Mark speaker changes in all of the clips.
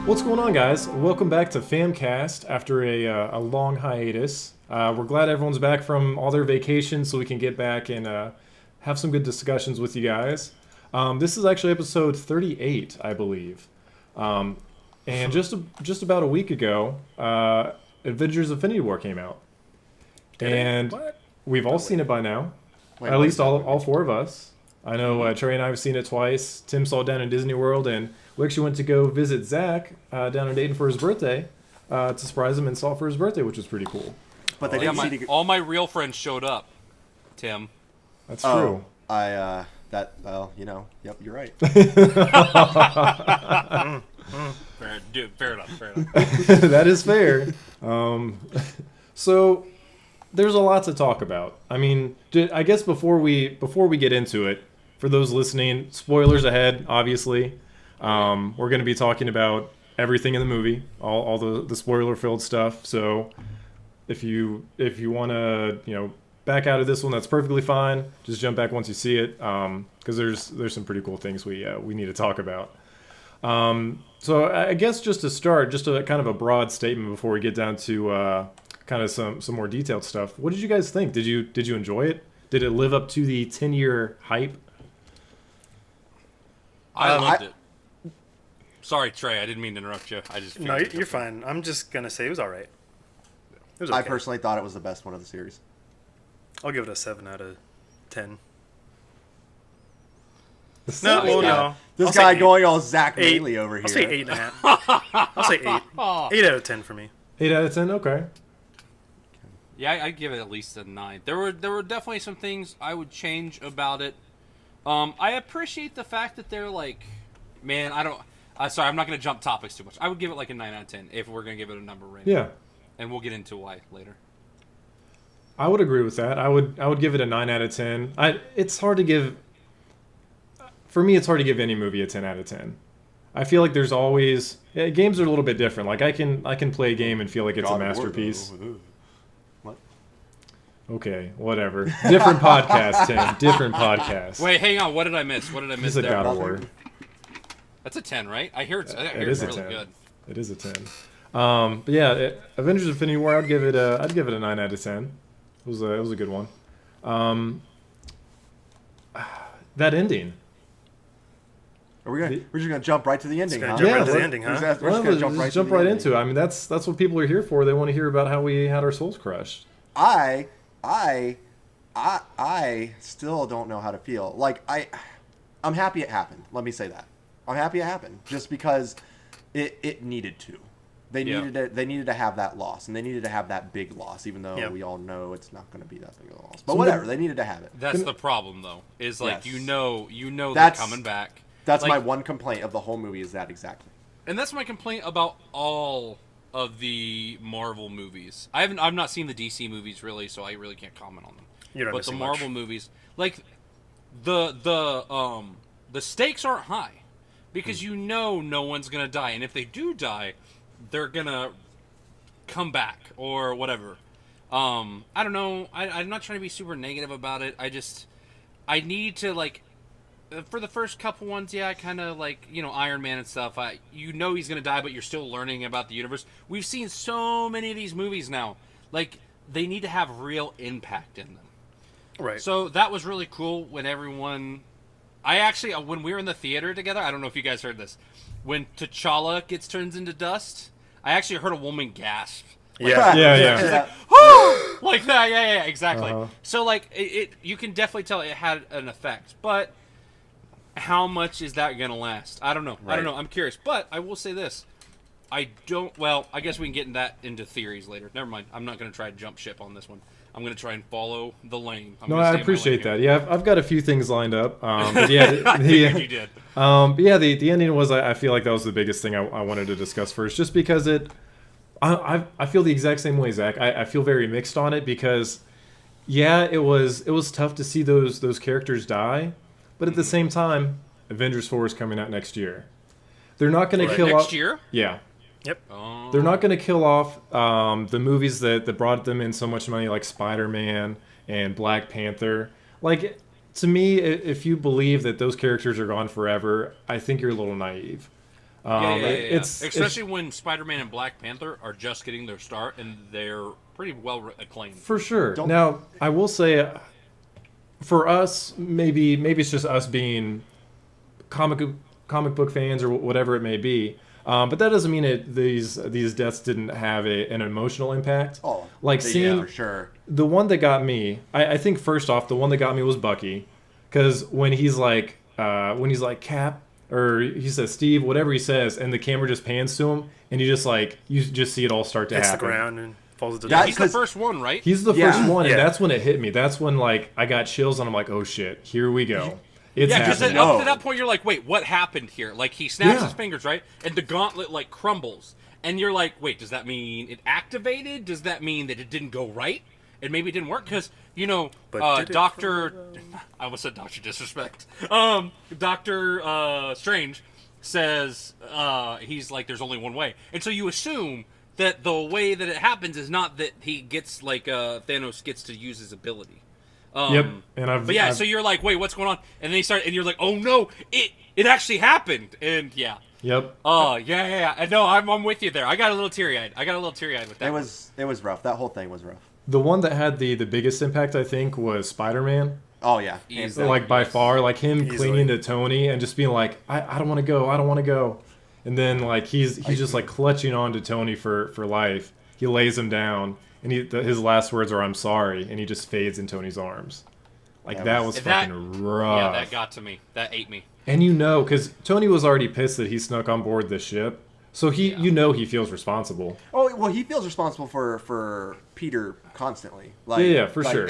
Speaker 1: What's going on, guys? Welcome back to FAMcast after a long hiatus. We're glad everyone's back from all their vacations so we can get back and have some good discussions with you guys. This is actually episode 38, I believe. And just about a week ago, Avengers Infinity War came out. And we've all seen it by now.
Speaker 2: Wait,
Speaker 1: at least all four of us. I know Trey and I have seen it twice. Tim saw it down in Disney World, and we actually went to go visit Zach down in Dayton for his birthday to surprise him and saw it for his birthday, which was pretty cool.
Speaker 2: But they didn't
Speaker 3: all my real friends showed up, Tim.
Speaker 1: That's true.
Speaker 2: Yep, you're right.
Speaker 3: Fair enough.
Speaker 1: That is fair. So there's a lot to talk about. I mean, I guess before we get into it, for those listening, spoilers ahead, obviously. We're going to be talking about everything in the movie, all the spoiler-filled stuff. So if you want to back out of this one, that's perfectly fine. Just jump back once you see it, because there's some pretty cool things we need to talk about. So I guess just to start, just a kind of a broad statement before we get down to kind of some more detailed stuff. What did you guys think? Did you enjoy it? Did it live up to the 10-year hype?
Speaker 3: I loved it. Sorry, Trey, I didn't mean to interrupt you.
Speaker 4: No, you're fine. I'm just gonna say it was all right. It was okay.
Speaker 2: I personally thought it was the best one of the series.
Speaker 4: I'll give it a 7 out of 10.
Speaker 2: This
Speaker 4: I'll
Speaker 2: guy
Speaker 4: say 8.
Speaker 2: going all Zach Bailey over here.
Speaker 4: I'll say 8.5. I'll say 8. 8 out of 10 for me.
Speaker 1: 8 out of 10? Okay.
Speaker 3: Yeah, I'd give it at least a 9. There were definitely some things I would change about it. I appreciate the fact that they're like, man, sorry, I'm not going to jump topics too much. I would give it like a 9 out of 10 if we're going to give it a number rating.
Speaker 1: Yeah.
Speaker 3: And we'll get into why later.
Speaker 1: I would agree with that. I would give it a 9 out of 10. It's hard to give. For me, it's hard to give any movie a 10 out of 10. I feel like there's always games are a little bit different. Like I can play a game and feel like it's a masterpiece.
Speaker 2: What?
Speaker 1: Okay, whatever. Different podcast, Tim. Different podcast.
Speaker 3: Wait, hang on. What did I miss?
Speaker 1: It's a God of War.
Speaker 3: That's a 10, right? I hear it's
Speaker 1: It
Speaker 3: really
Speaker 1: is a 10.
Speaker 3: good.
Speaker 1: It is a 10. But yeah, Avengers Infinity War, I'd give it a 9 out of 10. It was a good one. That ending.
Speaker 2: We're just gonna jump right to the ending, huh?
Speaker 4: Jump right to the ending, huh?
Speaker 2: We're just gonna
Speaker 1: jump right into it. I mean, that's what people are here for. They want to hear about how we had our souls crushed.
Speaker 2: I still don't know how to feel. Like I'm happy it happened. Let me say that. I'm happy it happened just because it needed to. They needed to have that loss, and they needed to have that big loss, even though we all know it's not going to be that big of a loss. But whatever, they needed to have it.
Speaker 3: That's the problem, though. Is like
Speaker 2: Yes.
Speaker 3: you know they're coming back.
Speaker 2: That's
Speaker 3: like,
Speaker 2: my one complaint of the whole movie is that exactly.
Speaker 3: And that's my complaint about all of the Marvel movies. I've not seen the DC movies really, so I really can't comment on them. But the Marvel movies, like the stakes aren't high because no one's gonna die, and if they do die, they're gonna come back or whatever. I don't know. I'm not trying to be super negative about it. I need to like. For the first couple ones, kind of like, Iron Man and stuff. He's going to die, but you're still learning about the universe. We've seen so many of these movies now. Like, they need to have real impact in them.
Speaker 4: Right.
Speaker 3: So that was really cool when everyone... when we were in the theater together, I don't know if you guys heard this. When T'Challa turns into dust, I actually heard a woman gasp.
Speaker 4: Yeah.
Speaker 1: Yeah.
Speaker 3: Like, oh! Like that, yeah, exactly.
Speaker 1: Uh-huh.
Speaker 3: So, like, you can definitely tell it had an effect. But... how much is that going to last? I don't know.
Speaker 2: Right.
Speaker 3: I don't know. I'm curious. But I will say this. I guess we can get into theories later. Never mind. I'm not going to try to jump ship on this one. I'm going to try and follow the lane.
Speaker 1: I appreciate that. Yeah, I've got a few things lined up. But yeah,
Speaker 3: I figured you did.
Speaker 1: But yeah, the ending was, I feel like that was the biggest thing I wanted to discuss first, just because I feel the exact same way, Zach. I feel very mixed on it because, yeah, it was tough to see those characters die. But at the same time, Avengers 4 is coming out next year. They're not going to kill off...
Speaker 3: Next year?
Speaker 1: Yeah.
Speaker 4: Yep.
Speaker 1: They're not going to kill off the movies that brought them in so much money, like Spider-Man and Black Panther. Like, to me, if you believe that those characters are gone forever, I think you're a little naive.
Speaker 3: Especially when Spider-Man and Black Panther are just getting their start and they're pretty well acclaimed.
Speaker 1: For sure. Now, I will say, for us, maybe it's just us being comic book fans or whatever it may be. But that doesn't mean these deaths didn't have an emotional impact.
Speaker 2: Oh,
Speaker 1: like seeing
Speaker 2: for sure.
Speaker 1: The one that got me, I think first off, the one that got me was Bucky, because when he's like Cap, or he says Steve, whatever he says, and the camera just pans to him, and you just see it all start to
Speaker 4: hits
Speaker 1: happen.
Speaker 4: the ground and falls to
Speaker 3: Yeah,
Speaker 4: death.
Speaker 3: he's the first one, right?
Speaker 1: He's the first one, and
Speaker 4: Yeah.
Speaker 1: that's when it hit me. That's when like I got chills, and I'm like, oh shit, here we go. It's
Speaker 3: Yeah, because
Speaker 1: happening.
Speaker 3: up to that point you're like, wait, what happened here? Like he snaps
Speaker 1: Yeah.
Speaker 3: his fingers, right? And the gauntlet like crumbles. And you're like, wait, does that mean it activated? Does that mean that it didn't go right? And maybe it didn't work? Because, Doctor... I almost said Dr. Disrespect. Doctor Strange says he's like, there's only one way. And so you assume that the way that it happens is not that he gets, like, Thanos gets to use his ability.
Speaker 1: Yep, and
Speaker 3: so you're like, wait, what's going on? And then and you're like, oh no, it actually happened, and yeah.
Speaker 1: Yep.
Speaker 3: Oh yeah. And no, I'm with you there. I got a little teary eyed. with that.
Speaker 2: It was rough. That whole thing was rough.
Speaker 1: The one that had the biggest impact, I think, was Spider-Man.
Speaker 2: Oh yeah,
Speaker 3: Easily.
Speaker 1: Like by far, like him
Speaker 4: Easily.
Speaker 1: clinging to Tony and just being like, I don't want to go, I don't want to go, and then like he's just like clutching on to Tony for life. He lays him down, and his last words are "I'm sorry," and he just fades in Tony's arms. Like that was fucking rough.
Speaker 3: Yeah, that got to me. That ate me.
Speaker 1: And because Tony was already pissed that he snuck on board the ship, so he feels responsible.
Speaker 2: Oh well, he feels responsible for Peter constantly. Like,
Speaker 1: Yeah, for sure.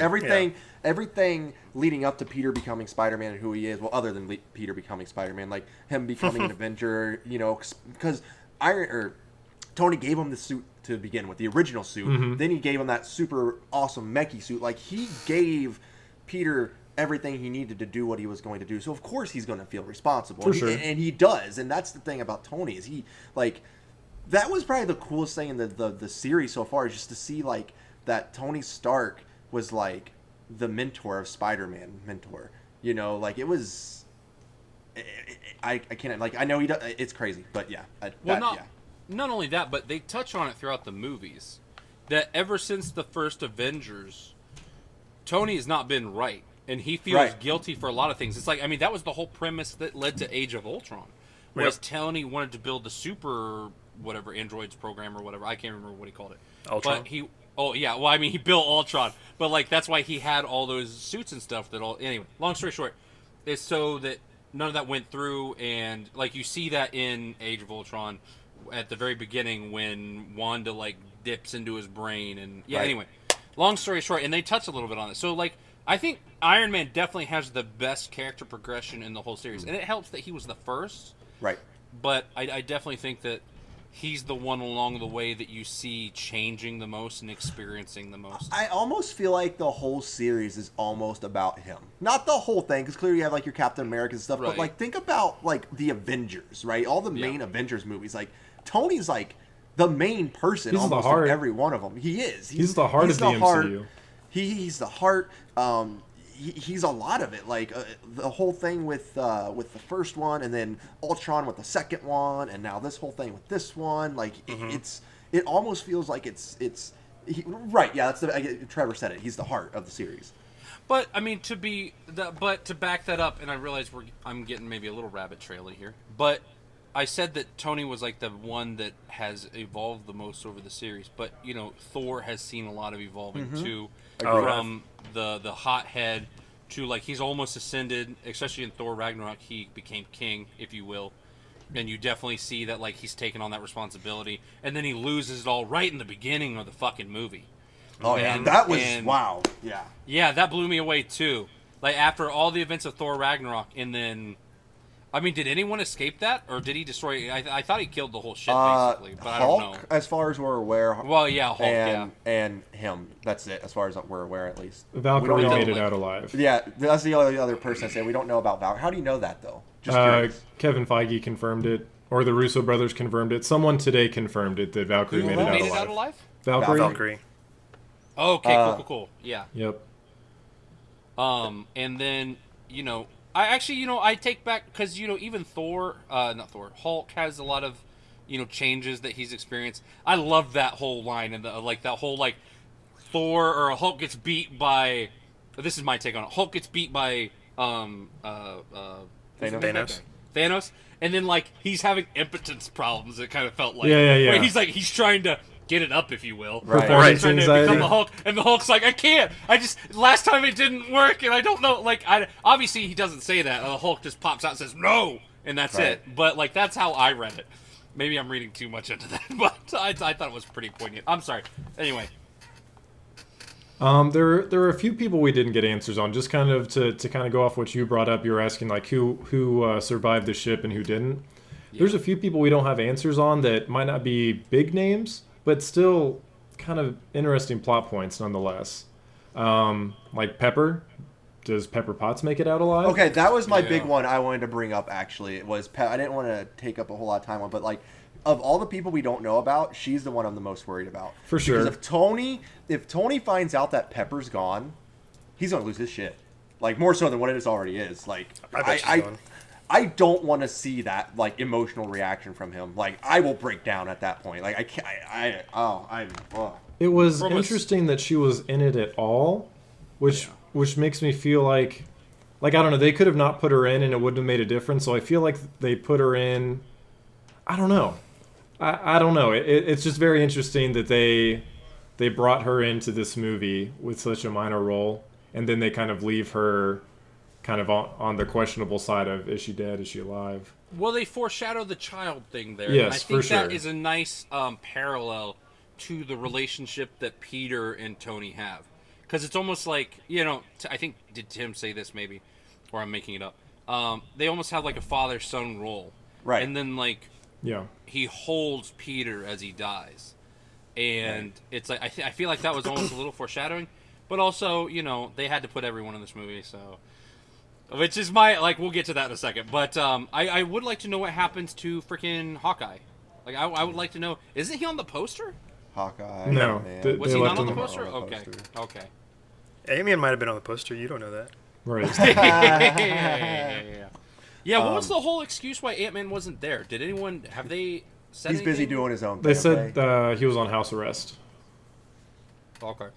Speaker 2: Everything leading up to Peter becoming Spider-Man and who he is. Well, other than Peter becoming Spider-Man, like him becoming an Avenger. Because Tony gave him the suit to begin with, the original suit.
Speaker 1: Mm-hmm.
Speaker 2: Then he gave him that super awesome mechie suit. Like he gave Peter everything he needed to do what he was going to do. So of course he's going to feel responsible.
Speaker 1: For sure.
Speaker 2: And he does. And that's the thing about Tony is he like that was probably the coolest thing in the series so far, is just to see like that Tony Stark was like the mentor of Spider-Man mentor. Like it was I can't like I know he does, it's crazy, but yeah.
Speaker 3: Not only that, but they touch on it throughout the movies that ever since the first Avengers, Tony has not been right, and he feels guilty for a lot of things. It's like, I mean, that was the whole premise that led to Age of Ultron, was Tony wanted to build the super whatever androids program or whatever. I can't remember what he called it.
Speaker 4: Ultron.
Speaker 3: But he built Ultron, but like that's why he had all those suits and stuff. Anyway, long story short, is so that none of that went through, and like you see that in Age of Ultron at the very beginning when Wanda like dips into his brain, and anyway, long story short, and they touch a little bit on it. So like I think Iron Man definitely has the best character progression in the whole series, and it helps that he was the first.
Speaker 2: Right.
Speaker 3: But I definitely think that he's the one along the way that you see changing the most and experiencing the most.
Speaker 2: I almost feel like the whole series is almost about him. Not the whole thing, because clearly you have like your Captain America and stuff, but like think about like the Avengers, right? All the main Avengers movies. Like Tony's like the main person almost in every one of them. He is.
Speaker 1: He's the heart of the MCU.
Speaker 2: He's the heart. He's a lot of it. Like the whole thing with the first one, and then Ultron with the second one, and now this whole thing with this one. Like it almost feels like right. Yeah, Trevor said it. He's the heart of the series.
Speaker 3: But I mean, to back that up, and I realize I'm getting maybe a little rabbit traily here, but I said that Tony was like the one that has evolved the most over the series. But Thor has seen a lot of evolving too, from the hothead to like he's almost ascended. Especially in Thor Ragnarok, he became king, if you will, and you definitely see that like he's taken on that responsibility, and then he loses it all right in the beginning of the fucking movie.
Speaker 2: Oh yeah, that was wow.
Speaker 3: Yeah, that blew me away too. Like after all the events of Thor Ragnarok, and then. I mean, did anyone escape that, or did he destroy? I thought he killed the whole shit, basically, but
Speaker 2: Hulk,
Speaker 3: I don't know.
Speaker 2: As far as we're aware.
Speaker 3: Well, yeah, Hulk,
Speaker 2: and him. That's it, as far as we're aware, at least.
Speaker 1: Valkyrie made it out alive.
Speaker 2: Yeah, that's the other person I say we don't know about Valkyrie. How do you know that though? Just curious.
Speaker 1: Kevin Feige confirmed it, or the Russo brothers confirmed it. Someone today confirmed it that Valkyrie made it out alive. Valkyrie.
Speaker 3: Okay, cool. Yeah.
Speaker 1: Yep.
Speaker 3: And then I actually, I take back because even not Thor, Hulk has a lot of, changes that he's experienced. I love that whole line and that whole Thor or Hulk gets beat by. This is my take on it. Hulk gets beat by Thanos, and then he's having impotence problems. It kind of felt like
Speaker 1: yeah.
Speaker 3: Where he's trying to get it up, if you will.
Speaker 1: Right.
Speaker 3: He's trying to become the Hulk, and the Hulk's like, I can't. Last time it didn't work, and I don't know. Obviously he doesn't say that. The Hulk just pops out and says no, and that's it. But that's how I read it. Maybe I'm reading too much into that, but I thought it was pretty poignant. I'm sorry. Anyway.
Speaker 1: There are a few people we didn't get answers on. Just kind of to kind of go off what you brought up. You were asking who survived the ship and who didn't. Yeah. There's a few people we don't have answers on that might not be big names, but still kind of interesting plot points nonetheless. Like Pepper. Does Pepper Potts make it out alive?
Speaker 2: Okay, that was my big one I wanted to bring up. Actually, it was I didn't want to take up a whole lot of time on, but of all the people we don't know about, she's the one I'm the most worried about.
Speaker 1: For sure.
Speaker 2: Because if Tony finds out that Pepper's gone, he's gonna lose his shit. More so than what it already is. I don't want to see that emotional reaction from him. I will break down at that point. I can't.
Speaker 1: It was interesting that she was in it at all, which makes me feel like I don't know. They could have not put her in, and it wouldn't have made a difference. So I feel like they put her in. I don't know. I don't know. It's just very interesting that they brought her into this movie with such a minor role, and then they kind of leave her kind of on the questionable side of, is she dead? Is she alive?
Speaker 3: Well, they foreshadow the child thing there.
Speaker 1: Yes,
Speaker 3: and I think
Speaker 1: for sure.
Speaker 3: that is a nice parallel to the relationship that Peter and Tony have. Because it's almost like, I think, did Tim say this maybe? Or I'm making it up. They almost have a father-son role.
Speaker 2: Right.
Speaker 3: And then
Speaker 1: Yeah.
Speaker 3: he holds Peter as he dies. And it's I feel like that was almost a little foreshadowing. But also, they had to put everyone in this movie, so... Which is we'll get to that in a second. But I would like to know what happens to freaking Hawkeye. I would like to know... Isn't he on the poster?
Speaker 2: Hawkeye.
Speaker 1: No.
Speaker 3: Was he not on the poster? Okay.
Speaker 4: Ant-Man might have been on the poster. You don't know that.
Speaker 1: Right.
Speaker 3: Yeah, what was the whole excuse why Ant-Man wasn't there? Have they said
Speaker 2: He's
Speaker 3: anything?
Speaker 2: busy doing his own thing.
Speaker 1: They said he was on house arrest.
Speaker 3: Okay.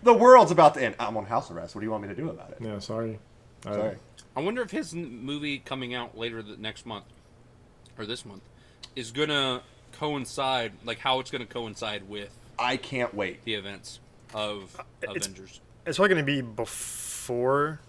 Speaker 2: The world's about to end. I'm on house arrest. What do you want me to do about it?
Speaker 1: Yeah, sorry.
Speaker 2: Sorry.
Speaker 3: I wonder if his movie coming out later next month, or this month, is going to coincide, how it's going to coincide with...
Speaker 2: I can't wait.
Speaker 3: ...the events of Avengers.
Speaker 4: It's probably going to be before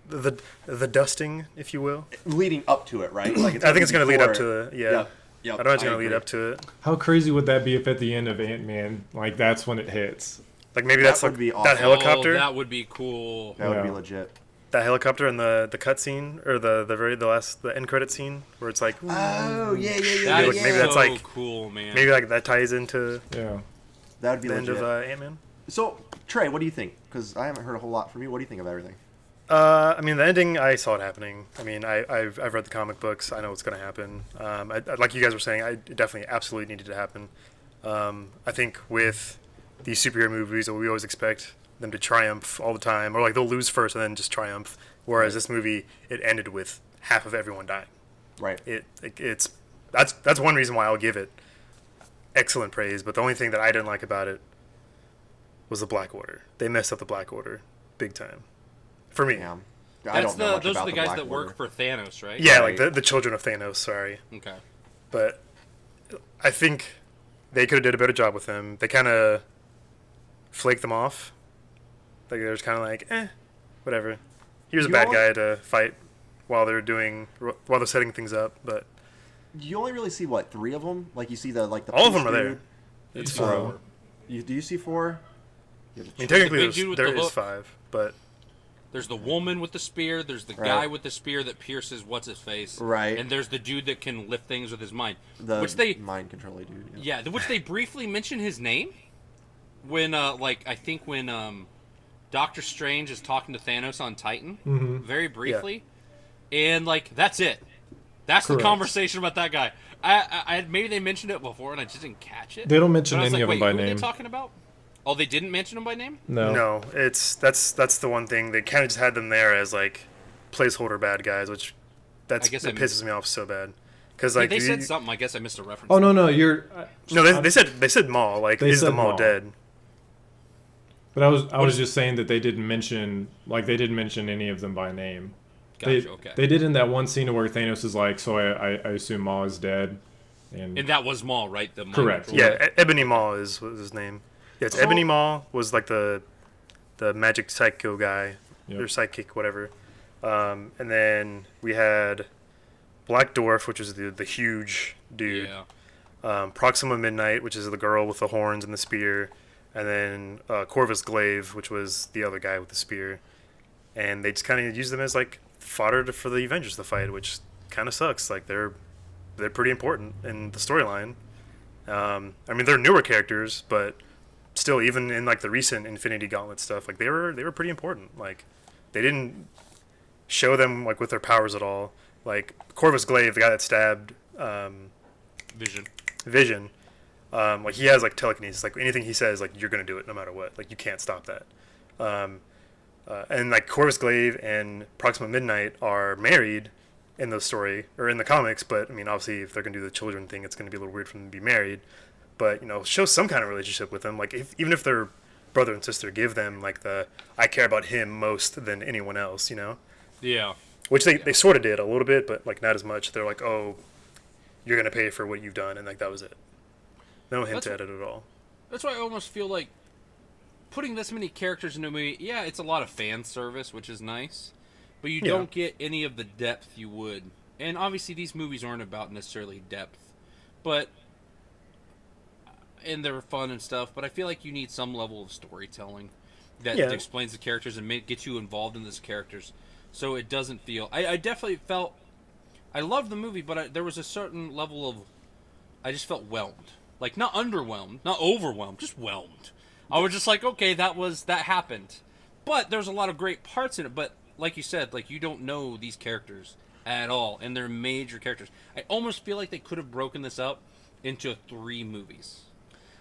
Speaker 4: the dusting, if you will.
Speaker 2: Leading up to it, right?
Speaker 4: I think it's going to lead up to it, yeah.
Speaker 2: Yep.
Speaker 4: I don't know it's going to lead up to it.
Speaker 1: How crazy would that be if at the end of Ant-Man, that's when it hits?
Speaker 4: Maybe that's
Speaker 2: would be awesome.
Speaker 4: That helicopter.
Speaker 3: Oh, that would be cool.
Speaker 2: That would be legit.
Speaker 4: That helicopter and the cut scene, or the end credit scene, where it's like... Ooh.
Speaker 2: Oh, yeah.
Speaker 3: Maybe that's cool, man.
Speaker 4: Maybe that ties into
Speaker 2: that would be
Speaker 4: the
Speaker 2: legit.
Speaker 4: end of Ant-Man.
Speaker 2: So, Trey, what do you think? Because I haven't heard a whole lot from you. What do you think of everything?
Speaker 4: The ending, I saw it happening. I've read the comic books. I know what's going to happen. Like you guys were saying, it definitely absolutely needed to happen. I think with these superhero movies, we always expect them to triumph all the time, or they'll lose first and then just triumph. Whereas this movie, it ended with half of everyone dying.
Speaker 2: Right.
Speaker 4: That's one reason why I'll give it excellent praise. But the only thing that I didn't like about it was the Black Order. They messed up the Black Order big time. For me.
Speaker 2: Yeah. I don't know much
Speaker 3: those
Speaker 2: about
Speaker 3: are the guys
Speaker 2: Black
Speaker 3: that
Speaker 2: Order.
Speaker 3: work for Thanos, right?
Speaker 4: Yeah,
Speaker 2: Right.
Speaker 4: the children of Thanos, sorry.
Speaker 3: Okay.
Speaker 4: But I think they could have did a better job with them. They kind of flaked them off. They're just kind of whatever. Here's a bad guy to fight while they're setting things up. But
Speaker 2: you only really see 3 of them. You see the
Speaker 4: all of them are there.
Speaker 3: It's
Speaker 2: 4. Do you see 4?
Speaker 4: I mean, technically
Speaker 3: big dude with
Speaker 4: there
Speaker 3: the
Speaker 4: is
Speaker 3: hook.
Speaker 4: 5, but
Speaker 3: there's the woman with the spear. There's the guy with the spear that pierces what's his face.
Speaker 2: Right.
Speaker 3: And there's the dude that can lift things with his mind.
Speaker 2: The mind controlling dude.
Speaker 3: Yeah, which they briefly mention his name when I think when Doctor Strange is talking to Thanos on Titan, very briefly, and that's it. That's
Speaker 1: Correct.
Speaker 3: the conversation about that guy. I maybe they mentioned it before and I just didn't catch it.
Speaker 1: They don't mention
Speaker 3: But I was
Speaker 1: any of them
Speaker 3: wait,
Speaker 1: by
Speaker 3: who
Speaker 1: name.
Speaker 3: Are they talking about? Oh, they didn't mention him by name?
Speaker 1: No.
Speaker 4: no, that's the one thing. They kind of just had them there as placeholder bad guys, which it pisses me off so bad. Because like
Speaker 3: they said something. I guess I missed a reference.
Speaker 1: Oh no, you're.
Speaker 4: No, they said Maul. Like, is the Maul dead?
Speaker 1: But I was just saying that they didn't mention any of them by name.
Speaker 3: Gotcha, okay.
Speaker 1: They did in that one scene where Thanos is like, so I assume Maul is dead. And
Speaker 3: that was Maul, right?
Speaker 1: Correct.
Speaker 4: Yeah, Ebony Maul was his name. Yeah, it's Ebony Maul was like the magic psycho guy, or psychic, whatever. And then we had Black Dwarf, which is the huge dude.
Speaker 3: Yeah.
Speaker 4: Proxima Midnight, which is the girl with the horns and the spear. And then Corvus Glaive, which was the other guy with the spear. And they just kind of use them as like fodder for the Avengers to fight, which kind of sucks. Like they're pretty important in the storyline. I mean, they're newer characters, but still, even in like the recent Infinity Gauntlet stuff, like they were pretty important. Like they didn't show them like with their powers at all. Like Corvus Glaive, the guy that stabbed Vision, like he has like telekinesis. Like anything he says, like you're gonna do it no matter what. Like you can't stop that. And like Corvus Glaive and Proxima Midnight are married in the story or in the comics, but I mean obviously if they're gonna do the children thing, it's gonna be a little weird for them to be married. But show some kind of relationship with them. Like even if they're brother and sister, give them like I care about him most than anyone else.
Speaker 3: Yeah.
Speaker 4: Which they sort of did a little bit, but like not as much. They're like, oh, you're gonna pay for what you've done, and like that was it. No hint at it at all.
Speaker 3: That's why I almost feel like putting this many characters into a movie. Yeah, it's a lot of fan service, which is nice, but you don't get any of the depth you would. And obviously, these movies aren't about necessarily depth, and they're fun and stuff. But I feel like you need some level of storytelling that explains the characters and gets you involved in these characters. So it doesn't feel... I definitely felt... I loved the movie, but there was a certain level of... I just felt whelmed. Like, not underwhelmed, not overwhelmed, just whelmed. I was just like, okay, that happened. But there's a lot of great parts in it, but like you said, like, you don't know these characters at all, and they're major characters. I almost feel like they could have broken this up into 3 movies.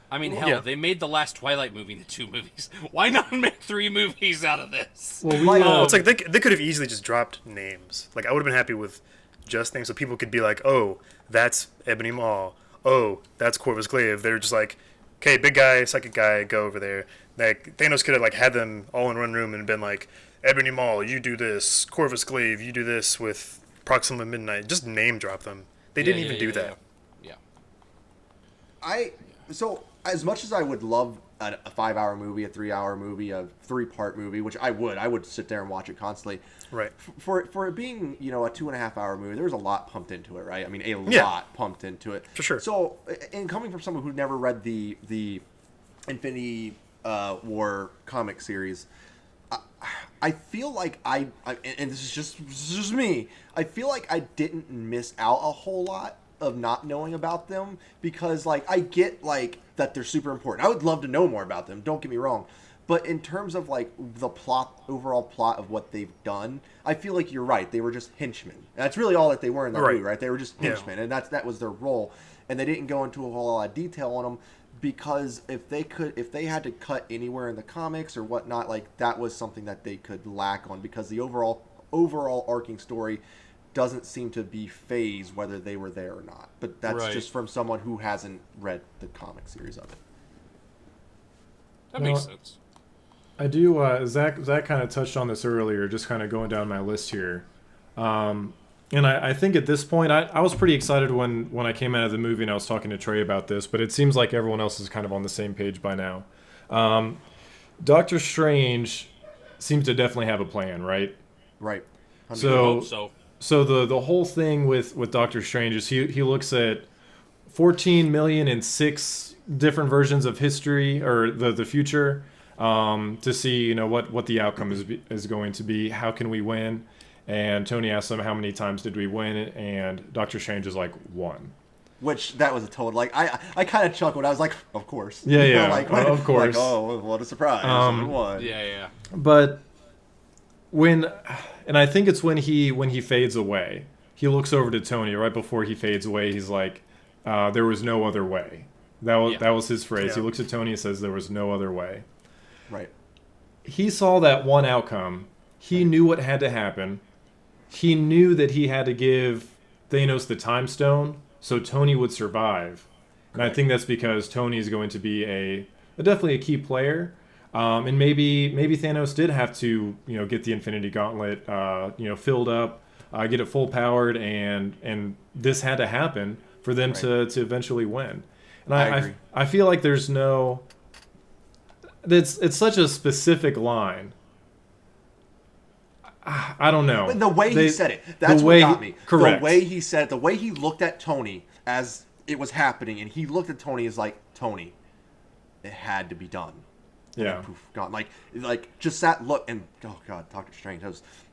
Speaker 3: I mean, hell, they made the last Twilight movie into 2 movies. Why not make 3 movies out of this?
Speaker 4: Well, it's like they could have easily just dropped names. Like I would have been happy with just names, so people could be like, "Oh, that's Ebony Maw. Oh, that's Corvus Glaive." They're just like, "Okay, big guy, psychic guy, go over there." Like Thanos could have like had them all in one room and been like, "Ebony Maw, you do this. Corvus Glaive, you do this with Proxima Midnight." Just name drop them. They didn't even do that.
Speaker 3: Yeah.
Speaker 2: So, as much as I would love a 5-hour movie, a 3-hour movie, a 3-part movie, which I would sit there and watch it constantly.
Speaker 4: Right.
Speaker 2: For it being, a 2.5-hour movie, there was a lot pumped into it, right? I mean, a lot pumped into it.
Speaker 4: For sure.
Speaker 2: So, and coming from someone who never read the Infinity War comic series, I feel like and this is just me, I feel like I didn't miss out a whole lot of not knowing about them, because like I get like that they're super important. I would love to know more about them, don't get me wrong, but in terms of like the overall plot of what they've done, I feel like you're right, they were just henchmen, and that's really all that they were in the movie, right? They were just henchmen, and that was their role, and they didn't go into a whole lot of detail on them, because if they had to cut anywhere in the comics or whatnot, like that was something that they could lack on, because the overall arcing story doesn't seem to be phased whether they were there or not. But that's just from someone who hasn't read the comic series of it.
Speaker 3: That makes sense.
Speaker 1: I do. Zach kind of touched on this earlier, just kind of going down my list here. And I think at this point, I was pretty excited when I came out of the movie and I was talking to Trey about this, but it seems like everyone else is kind of on the same page by now. Doctor Strange seems to definitely have a plan, right?
Speaker 2: Right.
Speaker 1: So the whole thing with Doctor Strange is he looks at 14 million and 6 different versions of history or the future to see what the outcome is going to be. How can we win? And Tony asks him how many times did we win, and Doctor Strange is like 1.
Speaker 2: Which that was a total I kind of chuckled. I was like, of course.
Speaker 1: Yeah. Of
Speaker 2: Like,
Speaker 1: course.
Speaker 2: oh, what a surprise! 1.
Speaker 3: Yeah.
Speaker 1: But and I think it's when he fades away, he looks over to Tony right before he fades away. He's like, "There was no other way." That was his phrase. Yeah. He looks at Tony and says, "There was no other way."
Speaker 2: Right.
Speaker 1: He saw that one outcome. He knew what had to happen. he knew that he had to give Thanos the Time Stone so Tony would survive. And I think that's because Tony is going to be definitely a key player. And maybe Thanos did have to, get the Infinity Gauntlet, filled up, get it full powered, and this had to happen for them to eventually win. And
Speaker 2: I agree.
Speaker 1: I feel like there's no. It's such a specific line. I don't know.
Speaker 2: The way he said it, that's what got me.
Speaker 1: Correct.
Speaker 2: The way he said it, the way he looked at Tony as it was happening, and he looked at Tony as like, Tony, it had to be done.
Speaker 1: Yeah.
Speaker 2: Poof, gone. Like just that look, and oh god, Doctor Strange.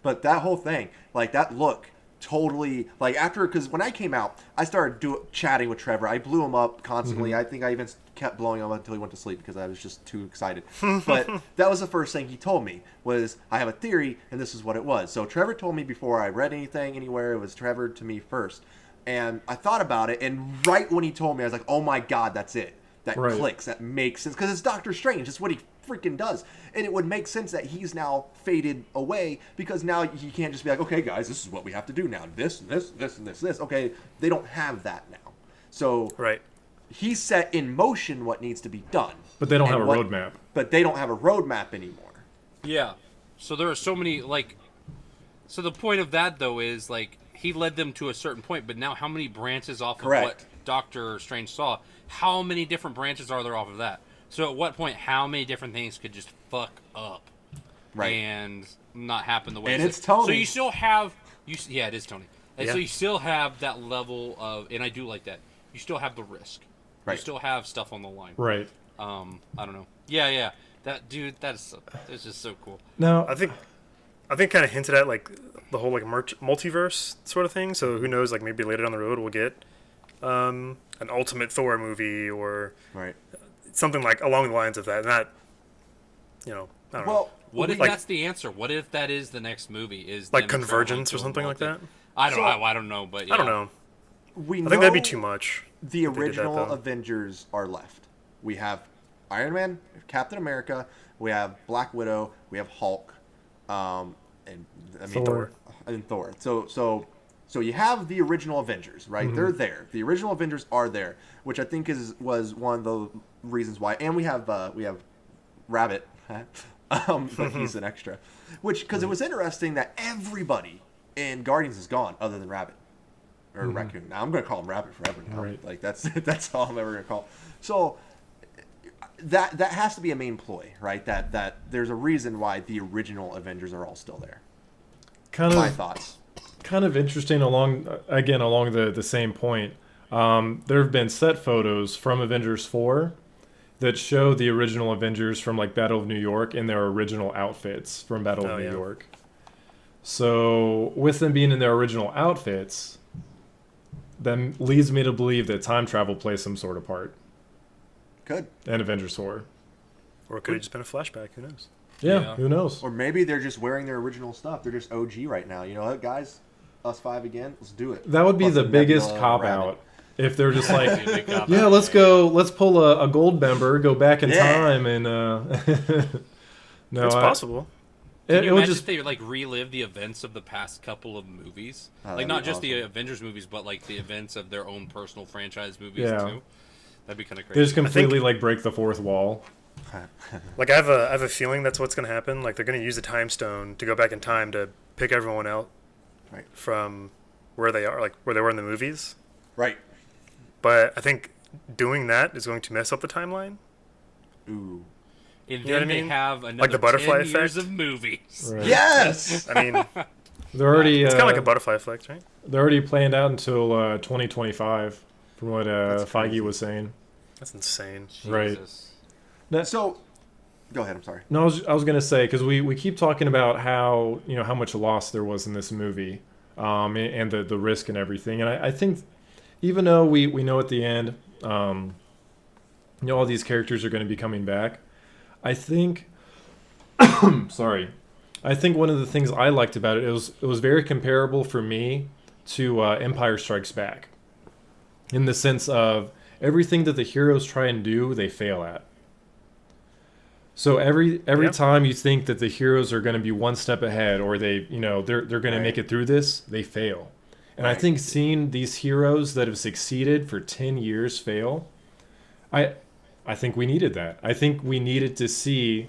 Speaker 2: But that whole thing, like that look, totally like after, because when I came out, I started chatting with Trevor. I blew him up constantly.
Speaker 1: Mm-hmm.
Speaker 2: I think I even kept blowing him up until he went to sleep because I was just too excited. But that was the first thing he told me was, I have a theory, and this is what it was. So Trevor told me before I read anything anywhere. It was Trevor to me first, and I thought about it. And right when he told me, I was like, oh my god, that's it. That clicks. That makes sense because it's Doctor Strange. It's what he freaking does, and it would make sense that he's now faded away because now you can't just be like, okay guys, this is what we have to do now, this and this. Okay, they don't have that now, so he set in motion what needs to be done,
Speaker 1: but they don't have a roadmap.
Speaker 2: But they don't have a roadmap anymore.
Speaker 3: Yeah, so there are so many so the point of that though is like he led them to a certain point, but now how many branches off of what Doctor Strange saw? How many different branches are there off of that? So at what point, how many different things could just fuck up, and not happen the way?
Speaker 2: And it's Tony.
Speaker 3: So you still have yeah, it is Tony. And so you still have that level of, and I do like that. You still have the risk. You still have stuff on the line.
Speaker 1: Right.
Speaker 3: I don't know. Yeah. That dude, that's just so cool.
Speaker 1: No,
Speaker 4: I think kind of hinted at like the whole like multiverse sort of thing. So who knows? Like maybe later down the road we'll get an Ultimate Thor movie or something like along the lines of that. And that, I don't know.
Speaker 3: What if that's the answer? What if that is the next movie? Is
Speaker 4: like Convergence or something like that?
Speaker 3: I don't know, but yeah.
Speaker 4: I don't know.
Speaker 2: I
Speaker 4: think that'd be too much.
Speaker 2: The original Avengers are left. We have Iron Man, Captain America, we have Black Widow, we have Hulk, and
Speaker 1: Thor.
Speaker 2: And Thor. So you have the original Avengers, right?
Speaker 1: Mm-hmm.
Speaker 2: They're there. The original Avengers are there, which I think was one of the reasons why. And we have Rabbit, but he's an extra. Because it was interesting that everybody in Guardians is gone other than Rabbit or Raccoon. Now I'm going to call him Rabbit forever now.
Speaker 1: Right.
Speaker 2: Like that's all I'm ever going to call him. So that has to be a main ploy, right? That there's a reason why the original Avengers are all still there. My thoughts.
Speaker 1: Kind of interesting along the same point. There have been set photos from Avengers 4 that show the original Avengers from like Battle of New York in their original outfits from Battle of New York. So with them being in their original outfits, that leads me to believe that time travel plays some sort of part.
Speaker 2: Could.
Speaker 1: And Avengers 4.
Speaker 4: Or it could have just been a flashback. Who knows?
Speaker 1: Yeah, who knows?
Speaker 2: Or maybe they're just wearing their original stuff. They're just OG right now. You know what, guys? Us five again. Let's do it.
Speaker 1: That would be
Speaker 2: Plus
Speaker 1: the biggest cop-out. If they're just like, let's pull a gold member, go back in time, and no,
Speaker 4: it's possible.
Speaker 3: Can you imagine if they like relive the events of the past couple of movies, like not just the Avengers movies, but like the events of their own personal franchise movies too? That'd be kind of crazy.
Speaker 1: They just completely like break the fourth wall.
Speaker 4: Like I have a feeling that's what's going to happen. Like they're going to use the time stone to go back in time to pick everyone out from where they are, like where they were in the movies.
Speaker 2: Right.
Speaker 4: But I think doing that is going to mess up the timeline.
Speaker 2: Ooh.
Speaker 3: And then they have another
Speaker 4: like the butterfly
Speaker 3: 10 years
Speaker 4: effect
Speaker 3: of movies.
Speaker 1: Right.
Speaker 2: Yes!
Speaker 4: I mean,
Speaker 1: they're already.
Speaker 4: It's kind of like a butterfly effect, right?
Speaker 1: They're already planned out until 2025, from what Feige was saying.
Speaker 4: That's insane.
Speaker 3: Jesus.
Speaker 1: Right.
Speaker 2: So, go ahead. I'm sorry.
Speaker 1: No, I was gonna say because we keep talking about how how much loss there was in this movie, and the risk and everything, and I think even though we know at the end, all these characters are going to be coming back, I think, sorry, I think one of the things I liked about it was very comparable for me to Empire Strikes Back, in the sense of everything that the heroes try and do, they fail at. So every
Speaker 4: Yeah.
Speaker 1: time you think that the heroes are going to be one step ahead, or they're going to make it through this, they fail. And I think seeing these heroes that have succeeded for 10 years fail, I think we needed that. I think we needed to see,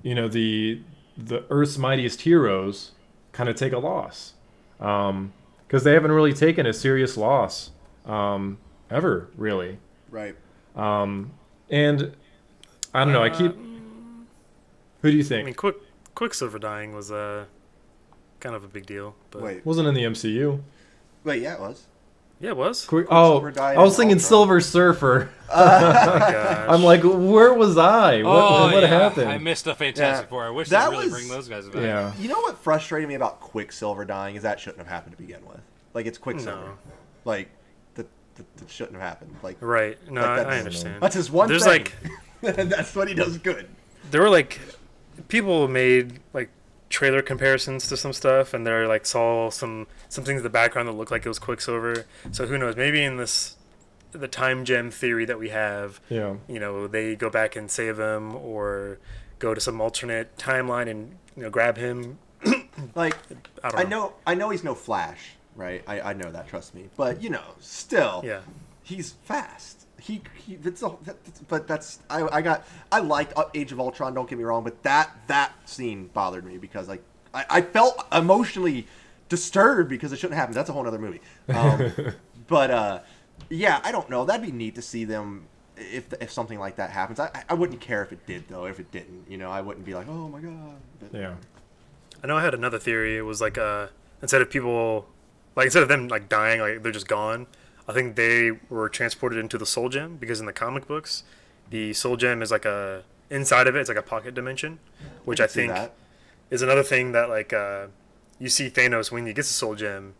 Speaker 1: the Earth's mightiest heroes kind of take a loss, because they haven't really taken a serious loss ever, really.
Speaker 2: Right.
Speaker 1: And I don't know. Who do you think?
Speaker 4: I mean, Quicksilver dying was kind of a big deal. But
Speaker 2: Wait.
Speaker 1: Wasn't in the MCU.
Speaker 2: Wait. Yeah, it was.
Speaker 4: Yeah, it was.
Speaker 1: I was thinking
Speaker 2: Ultron.
Speaker 1: Silver Surfer.
Speaker 4: Oh my gosh.
Speaker 1: I'm like, where was I? What happened?
Speaker 3: I missed a Fantastic Four. I wish
Speaker 2: That
Speaker 3: they'd really
Speaker 2: was-
Speaker 3: bring those guys back.
Speaker 1: Yeah.
Speaker 2: You know what frustrated me about Quicksilver dying is that shouldn't have happened to begin with. Like, it's Quicksilver.
Speaker 4: No.
Speaker 2: Like, that shouldn't have happened. Like,
Speaker 4: Right. No,
Speaker 2: Like,
Speaker 4: I
Speaker 2: that's-
Speaker 4: understand.
Speaker 2: that's his one
Speaker 4: There's
Speaker 2: thing.
Speaker 4: like
Speaker 2: and that's what he does good.
Speaker 4: there were like people made like trailer comparisons to some stuff, and they like saw some things in the background that looked like it was Quicksilver. So who knows? Maybe in the time gem theory that we have,
Speaker 1: Yeah.
Speaker 4: they go back and save him, or go to some alternate timeline and grab him.
Speaker 2: Like,
Speaker 4: I don't know.
Speaker 2: I know he's no Flash, right? I know that, trust me. But still,
Speaker 4: Yeah.
Speaker 2: he's fast. I liked Age of Ultron. Don't get me wrong, but that scene bothered me because like I felt emotionally disturbed because it shouldn't happen. That's a whole other movie. But yeah, I don't know. That'd be neat to see them if something like that happens. I wouldn't care if it did though. If it didn't, I wouldn't be like, oh my god. But,
Speaker 1: Yeah.
Speaker 4: I know I had another theory. It was like instead of them like dying, like they're just gone. I think they were transported into the Soul Gem because in the comic books, the Soul Gem is like inside of it's like a pocket dimension, which I
Speaker 2: see
Speaker 4: think
Speaker 2: that.
Speaker 4: is another thing that like you see Thanos when he gets the Soul Gem,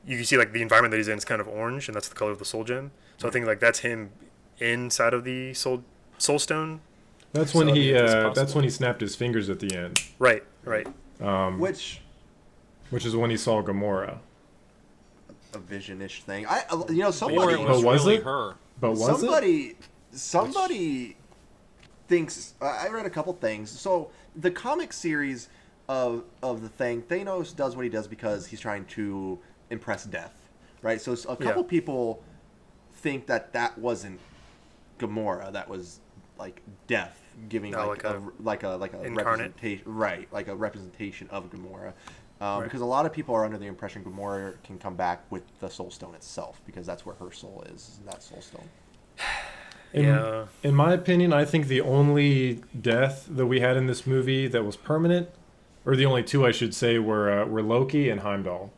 Speaker 4: you can see like the environment that he's in is kind of orange, and that's the color of the Soul Gem. So I think like that's him inside of the Soul Stone.
Speaker 1: That's when
Speaker 4: So, I
Speaker 1: he
Speaker 4: mean, it's possible.
Speaker 1: that's when he snapped his fingers at the end,
Speaker 4: Right.
Speaker 2: Which
Speaker 1: which is when he saw Gamora.
Speaker 2: a vision-ish thing.
Speaker 3: Or
Speaker 2: Somebody
Speaker 3: it was
Speaker 1: was
Speaker 3: really
Speaker 1: it?
Speaker 3: her.
Speaker 1: But was it?
Speaker 2: somebody thinks I read a couple things. So the comic series of the thing, Thanos does what he does because he's trying to impress Death, right? So a couple people think that wasn't Gamora, that was like Death giving
Speaker 4: No,
Speaker 2: like a
Speaker 4: incarnate.
Speaker 2: representation, right? Like a representation of Gamora. Because a lot of people are under the impression Gamora can come back with the Soul Stone itself, because that's where her soul is, that Soul Stone.
Speaker 1: In my opinion, I think the only death that we had in this movie that was permanent, or the only two I should say, were Loki and Heimdall.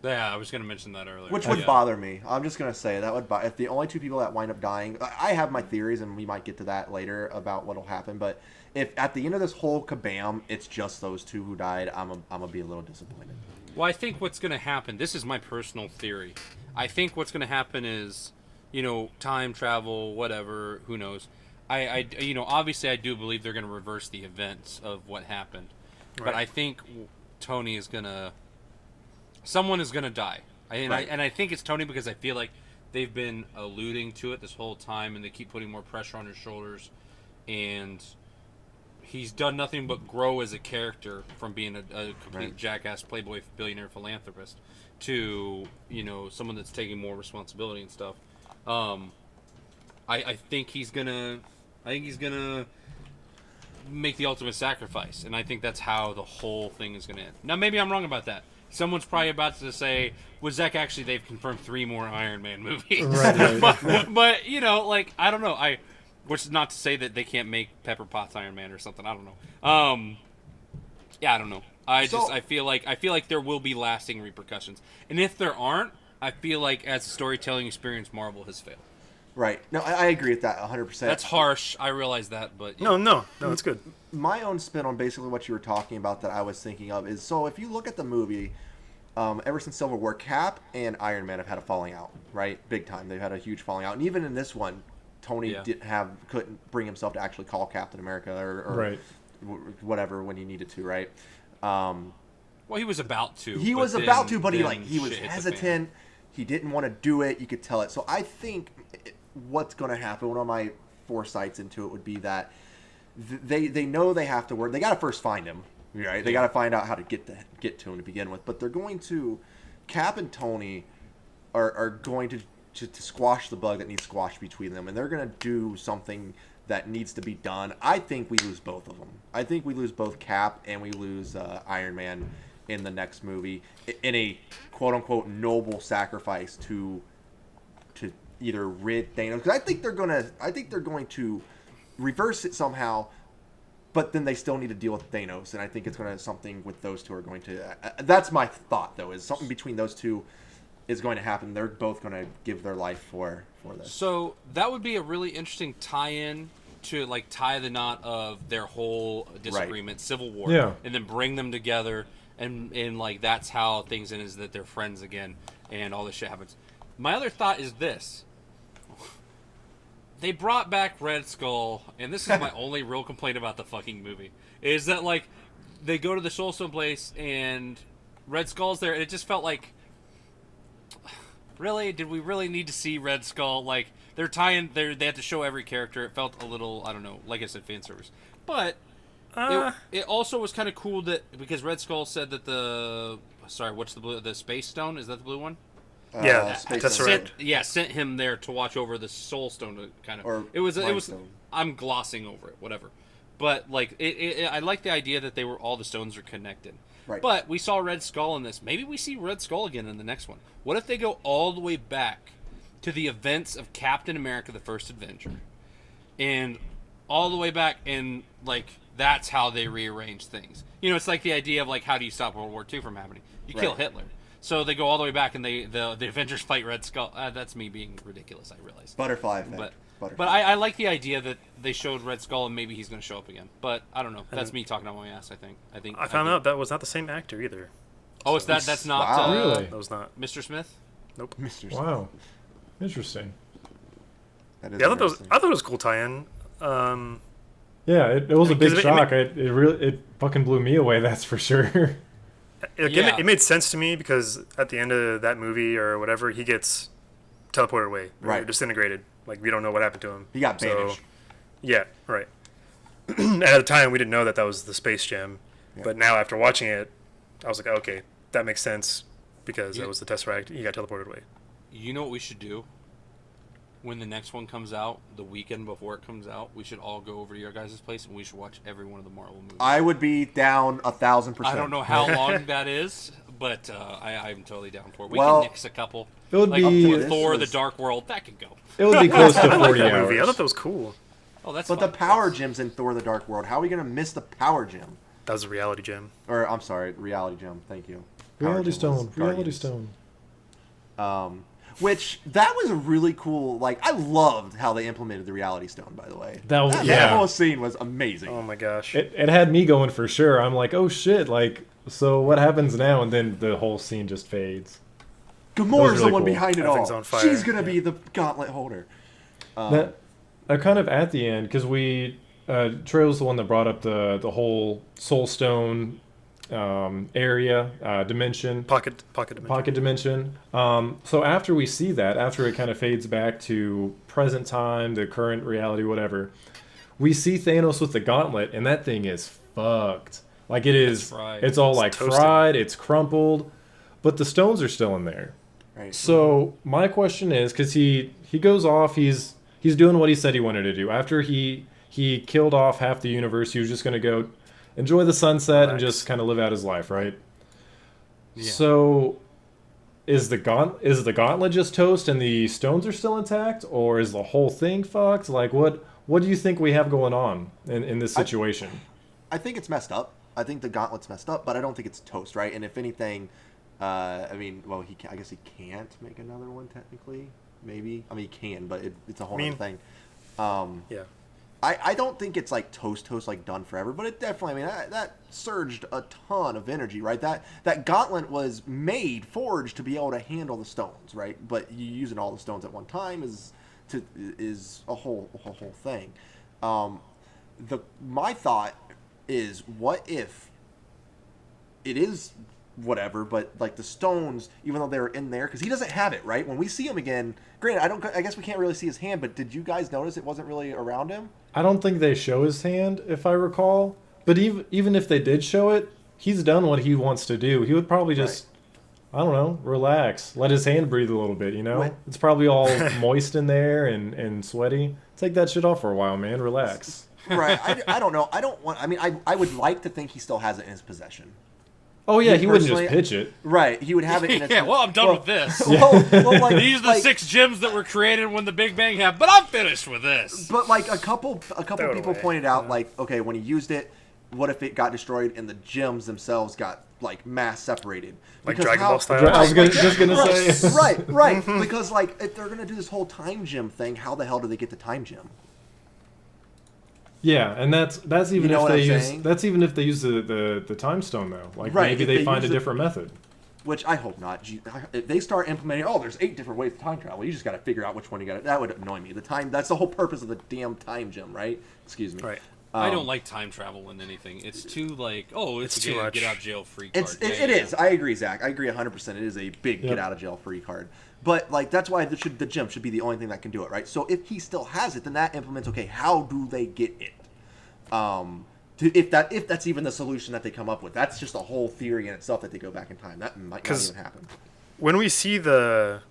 Speaker 3: Yeah, I was going to mention that earlier.
Speaker 2: Which would bother me. I'm just going to say that would bother. If the only two people that wind up dying, I have my theories, and we might get to that later about what'll happen. But if at the end of this whole kabam, it's just those two who died, I'm gonna be a little disappointed.
Speaker 3: Well, I think what's going to happen, this is my personal theory. I think what's going to happen is, time travel, whatever, who knows. Obviously I do believe they're going to reverse the events of what happened. Right. But I think Tony is going to... Someone is going to die. I think it's Tony because I feel like they've been alluding to it this whole time, and they keep putting more pressure on his shoulders. And he's done nothing but grow as a character from being a complete jackass, playboy, billionaire philanthropist to, someone that's taking more responsibility and stuff. I think he's gonna make the ultimate sacrifice, and I think that's how the whole thing is gonna end. Now, maybe I'm wrong about that. Someone's probably about to say, "Was Zach actually?" They've confirmed 3 more Iron Man movies,
Speaker 1: Right.
Speaker 3: but I don't know. Which is not to say that they can't make Pepper Potts Iron Man or something. I don't know. I don't know. I feel like there will be lasting repercussions, and if there aren't, I feel like as a storytelling experience, Marvel has failed.
Speaker 2: Right. No, I agree with that 100%.
Speaker 3: That's harsh. I realize that, but
Speaker 4: No, it's good.
Speaker 2: My own spin on basically what you were talking about that I was thinking of is, so if you look at the movie, ever since Civil War, Cap and Iron Man have had a falling out, right? Big time. They've had a huge falling out. And even in this one, Tony couldn't bring himself to actually call Captain America or whatever when he needed to, right?
Speaker 3: Well, he was about to.
Speaker 2: He was about to, but he was hesitant. He didn't want to do it. You could tell it. So I think what's going to happen, one of my foresights into it would be that they know they have to work. They got to first find him, right? They got to find out how to get to him to begin with. But they're going to Cap and Tony are going to squash the bug that needs squashed between them, and they're going to do something that needs to be done. I think we lose both of them. I think we lose both Cap and we lose Iron Man in the next movie in a quote unquote noble sacrifice to either rid Thanos, because I think they're going to reverse it somehow, but then they still need to deal with Thanos, and I think it's going to something with those two are going to. That's my thought, though, is something between those two is going to happen. They're both going to give their life for this.
Speaker 3: So that would be a really interesting tie-in to like tie the knot of their whole disagreement, Civil War, and then bring them together, and like that's how things end, is that they're friends again, and all this shit happens. My other thought is this. They brought back Red Skull, and this is my only real complaint about the fucking movie, is that, like, they go to the Soul Stone place, and Red Skull's there, and it just felt like, really? Did we really need to see Red Skull? Like, they're tying, they have to show every character. It felt a little, I don't know, like I said, fan service. But it also was kind of cool that, because Red Skull said that the Space Stone, is that the blue one?
Speaker 4: That's right.
Speaker 3: Sent him there to watch over the Soul Stone to kind of.
Speaker 2: Or
Speaker 3: it was.
Speaker 2: Stone.
Speaker 3: I'm glossing over it, whatever. But like, I like the idea that all the stones are connected.
Speaker 2: Right.
Speaker 3: But we saw Red Skull in this. Maybe we see Red Skull again in the next one. What if they go all the way back to the events of Captain America: The First Avenger, and all the way back, and like that's how they rearrange things. You know, it's like the idea of like, how do you stop World War II from happening? You kill Hitler. So they go all the way back, and the Avengers fight Red Skull. That's me being ridiculous, I realize.
Speaker 2: Butterfly effect.
Speaker 3: But I like the idea that they showed Red Skull, and maybe he's going to show up again. But I don't know. That's me talking out my ass, I think.
Speaker 4: I found out that was not the same actor either.
Speaker 3: Oh, it's that's not...
Speaker 1: Wow. Really?
Speaker 4: That was not.
Speaker 3: Mr. Smith?
Speaker 4: Nope.
Speaker 2: Mr. Smith.
Speaker 1: Wow. Interesting.
Speaker 2: That is
Speaker 4: I thought it was a cool tie-in.
Speaker 1: Yeah, it was a big shock. It fucking blew me away, that's for sure.
Speaker 4: It made sense to me, because at the end of that movie or whatever, he gets teleported away, or disintegrated. Like, we don't know what happened to him.
Speaker 2: He got banished.
Speaker 4: Yeah, right. And at the time, we didn't know that was the space gem. Yeah. But now, after watching it, I was like, okay, that makes sense, because that was the Tesseract. He got teleported away.
Speaker 3: You know what we should do? When the next one comes out, the weekend before it comes out, we should all go over to your guys' place, and we should watch every one of the Marvel movies.
Speaker 2: I would be down 1,000%.
Speaker 3: I don't know how long that is, but I'm totally down for it. We can nix a couple.
Speaker 1: It would be
Speaker 3: Thor: The Dark World. That could go.
Speaker 1: It would be close to 40
Speaker 4: that
Speaker 1: hours.
Speaker 4: movie. I thought that was cool.
Speaker 3: Oh, that's.
Speaker 2: But
Speaker 3: fun.
Speaker 2: the power gem's in Thor: The Dark World. How are we gonna miss the power gem?
Speaker 4: That was a reality gem.
Speaker 2: Or I'm sorry, reality gem. Thank you.
Speaker 1: Reality Stone. Reality Stone.
Speaker 2: Which that was a really cool. Like, I loved how they implemented the Reality Stone. By the way,
Speaker 1: that
Speaker 2: whole scene was amazing.
Speaker 4: Oh my gosh,
Speaker 1: it had me going for sure. I'm like, oh shit, like, so what happens now? And then the whole scene just fades.
Speaker 2: Gamora's
Speaker 1: really
Speaker 2: the one
Speaker 1: cool.
Speaker 2: behind it all.
Speaker 4: On fire.
Speaker 2: She's gonna be the gauntlet holder.
Speaker 1: That kind of at the end, because Trail's the one that brought up the whole Soul Stone area, dimension,
Speaker 4: pocket
Speaker 1: dimension. So after we see that, after it kind of fades back to present time, the current reality, whatever, we see Thanos with the gauntlet, and that thing is fucked. Like, it is, it's all like
Speaker 4: toasted.
Speaker 1: fried, it's crumpled, but the stones are still in there.
Speaker 2: Right.
Speaker 1: So my question is, because he goes off, he's doing what he said he wanted to do. After he killed off half the universe, he was just going to go enjoy the sunset and just kind of live out his life, right? Yeah. So is the gauntlet just toast and the stones are still intact, or is the whole thing fucked? Like, what do you think we have going on in this situation?
Speaker 2: I think it's messed up. I think the gauntlet's messed up, but I don't think it's toast, right? And if anything, I guess he can't make another one technically. Maybe. I mean, he can, but it's a whole other thing.
Speaker 4: Yeah.
Speaker 2: I don't think it's like toast like done forever, but it definitely, that surged a ton of energy, right? That gauntlet was forged to be able to handle the stones, right? But you using all the stones at one time is a whole thing. My thought is, what if it is whatever, but like the stones, even though they're in there, because he doesn't have it, right? When we see him again, granted, I guess we can't really see his hand, but did you guys notice it wasn't really around him?
Speaker 1: I don't think they show his hand, if I recall. But even if they did show it, he's done what he wants to do. He would probably just, I don't know, relax, let his hand breathe a little bit. You know,
Speaker 2: Right.
Speaker 1: it's probably all moist in there and sweaty. Take that shit off for a while, man. Relax.
Speaker 2: Right. I don't know. I don't want. I mean, I would like to think he still has it in his possession.
Speaker 1: Oh yeah,
Speaker 2: Me
Speaker 1: he wouldn't just
Speaker 2: personally-
Speaker 1: pitch it.
Speaker 2: Right. He would have it in his.
Speaker 3: Yeah, well, I'm done with this.
Speaker 2: Well, like,
Speaker 3: These are the
Speaker 2: like,
Speaker 3: 6 gems that were created when the Big Bang happened, but I'm finished with this.
Speaker 2: But like a couple
Speaker 4: Throw it
Speaker 2: people
Speaker 4: away.
Speaker 2: pointed out, like, okay, when he used it, what if it got destroyed and the gems themselves got like mass separated?
Speaker 4: Like
Speaker 2: Because
Speaker 4: Dragon
Speaker 2: how-
Speaker 4: Ball style?
Speaker 1: I was just gonna
Speaker 2: right,
Speaker 1: say.
Speaker 2: right. Because like if they're gonna do this whole time gem thing, how the hell do they get the time gem?
Speaker 1: Yeah, and that's even
Speaker 2: know
Speaker 1: if
Speaker 2: what
Speaker 1: they
Speaker 2: I'm
Speaker 1: use
Speaker 2: saying?
Speaker 1: that's even if they use the time stone though. Like
Speaker 2: Right,
Speaker 1: maybe
Speaker 2: if
Speaker 1: they
Speaker 2: they
Speaker 1: find a
Speaker 2: use it-
Speaker 1: different method.
Speaker 2: Which I hope not. If they start implementing, there's 8 different ways to time travel. You just got to figure out which one you got. That would annoy me. That's the whole purpose of the damn time gem, right? Excuse me.
Speaker 4: Right.
Speaker 3: I don't like time travel in anything. It's too like, it's
Speaker 4: It's
Speaker 3: a
Speaker 4: too much.
Speaker 3: get out of jail free card.
Speaker 2: It is. I agree, Zach. I agree 100%. It is a big
Speaker 1: Yep.
Speaker 2: get out of jail free card. But like that's why the gem should be the only thing that can do it, right? So if he still has it, then that implements. Okay, how do they get it? If that's even the solution that they come up with, that's just a whole theory in itself that they go back in time. That might not
Speaker 4: 'Cause-
Speaker 2: even happen.
Speaker 4: When we see after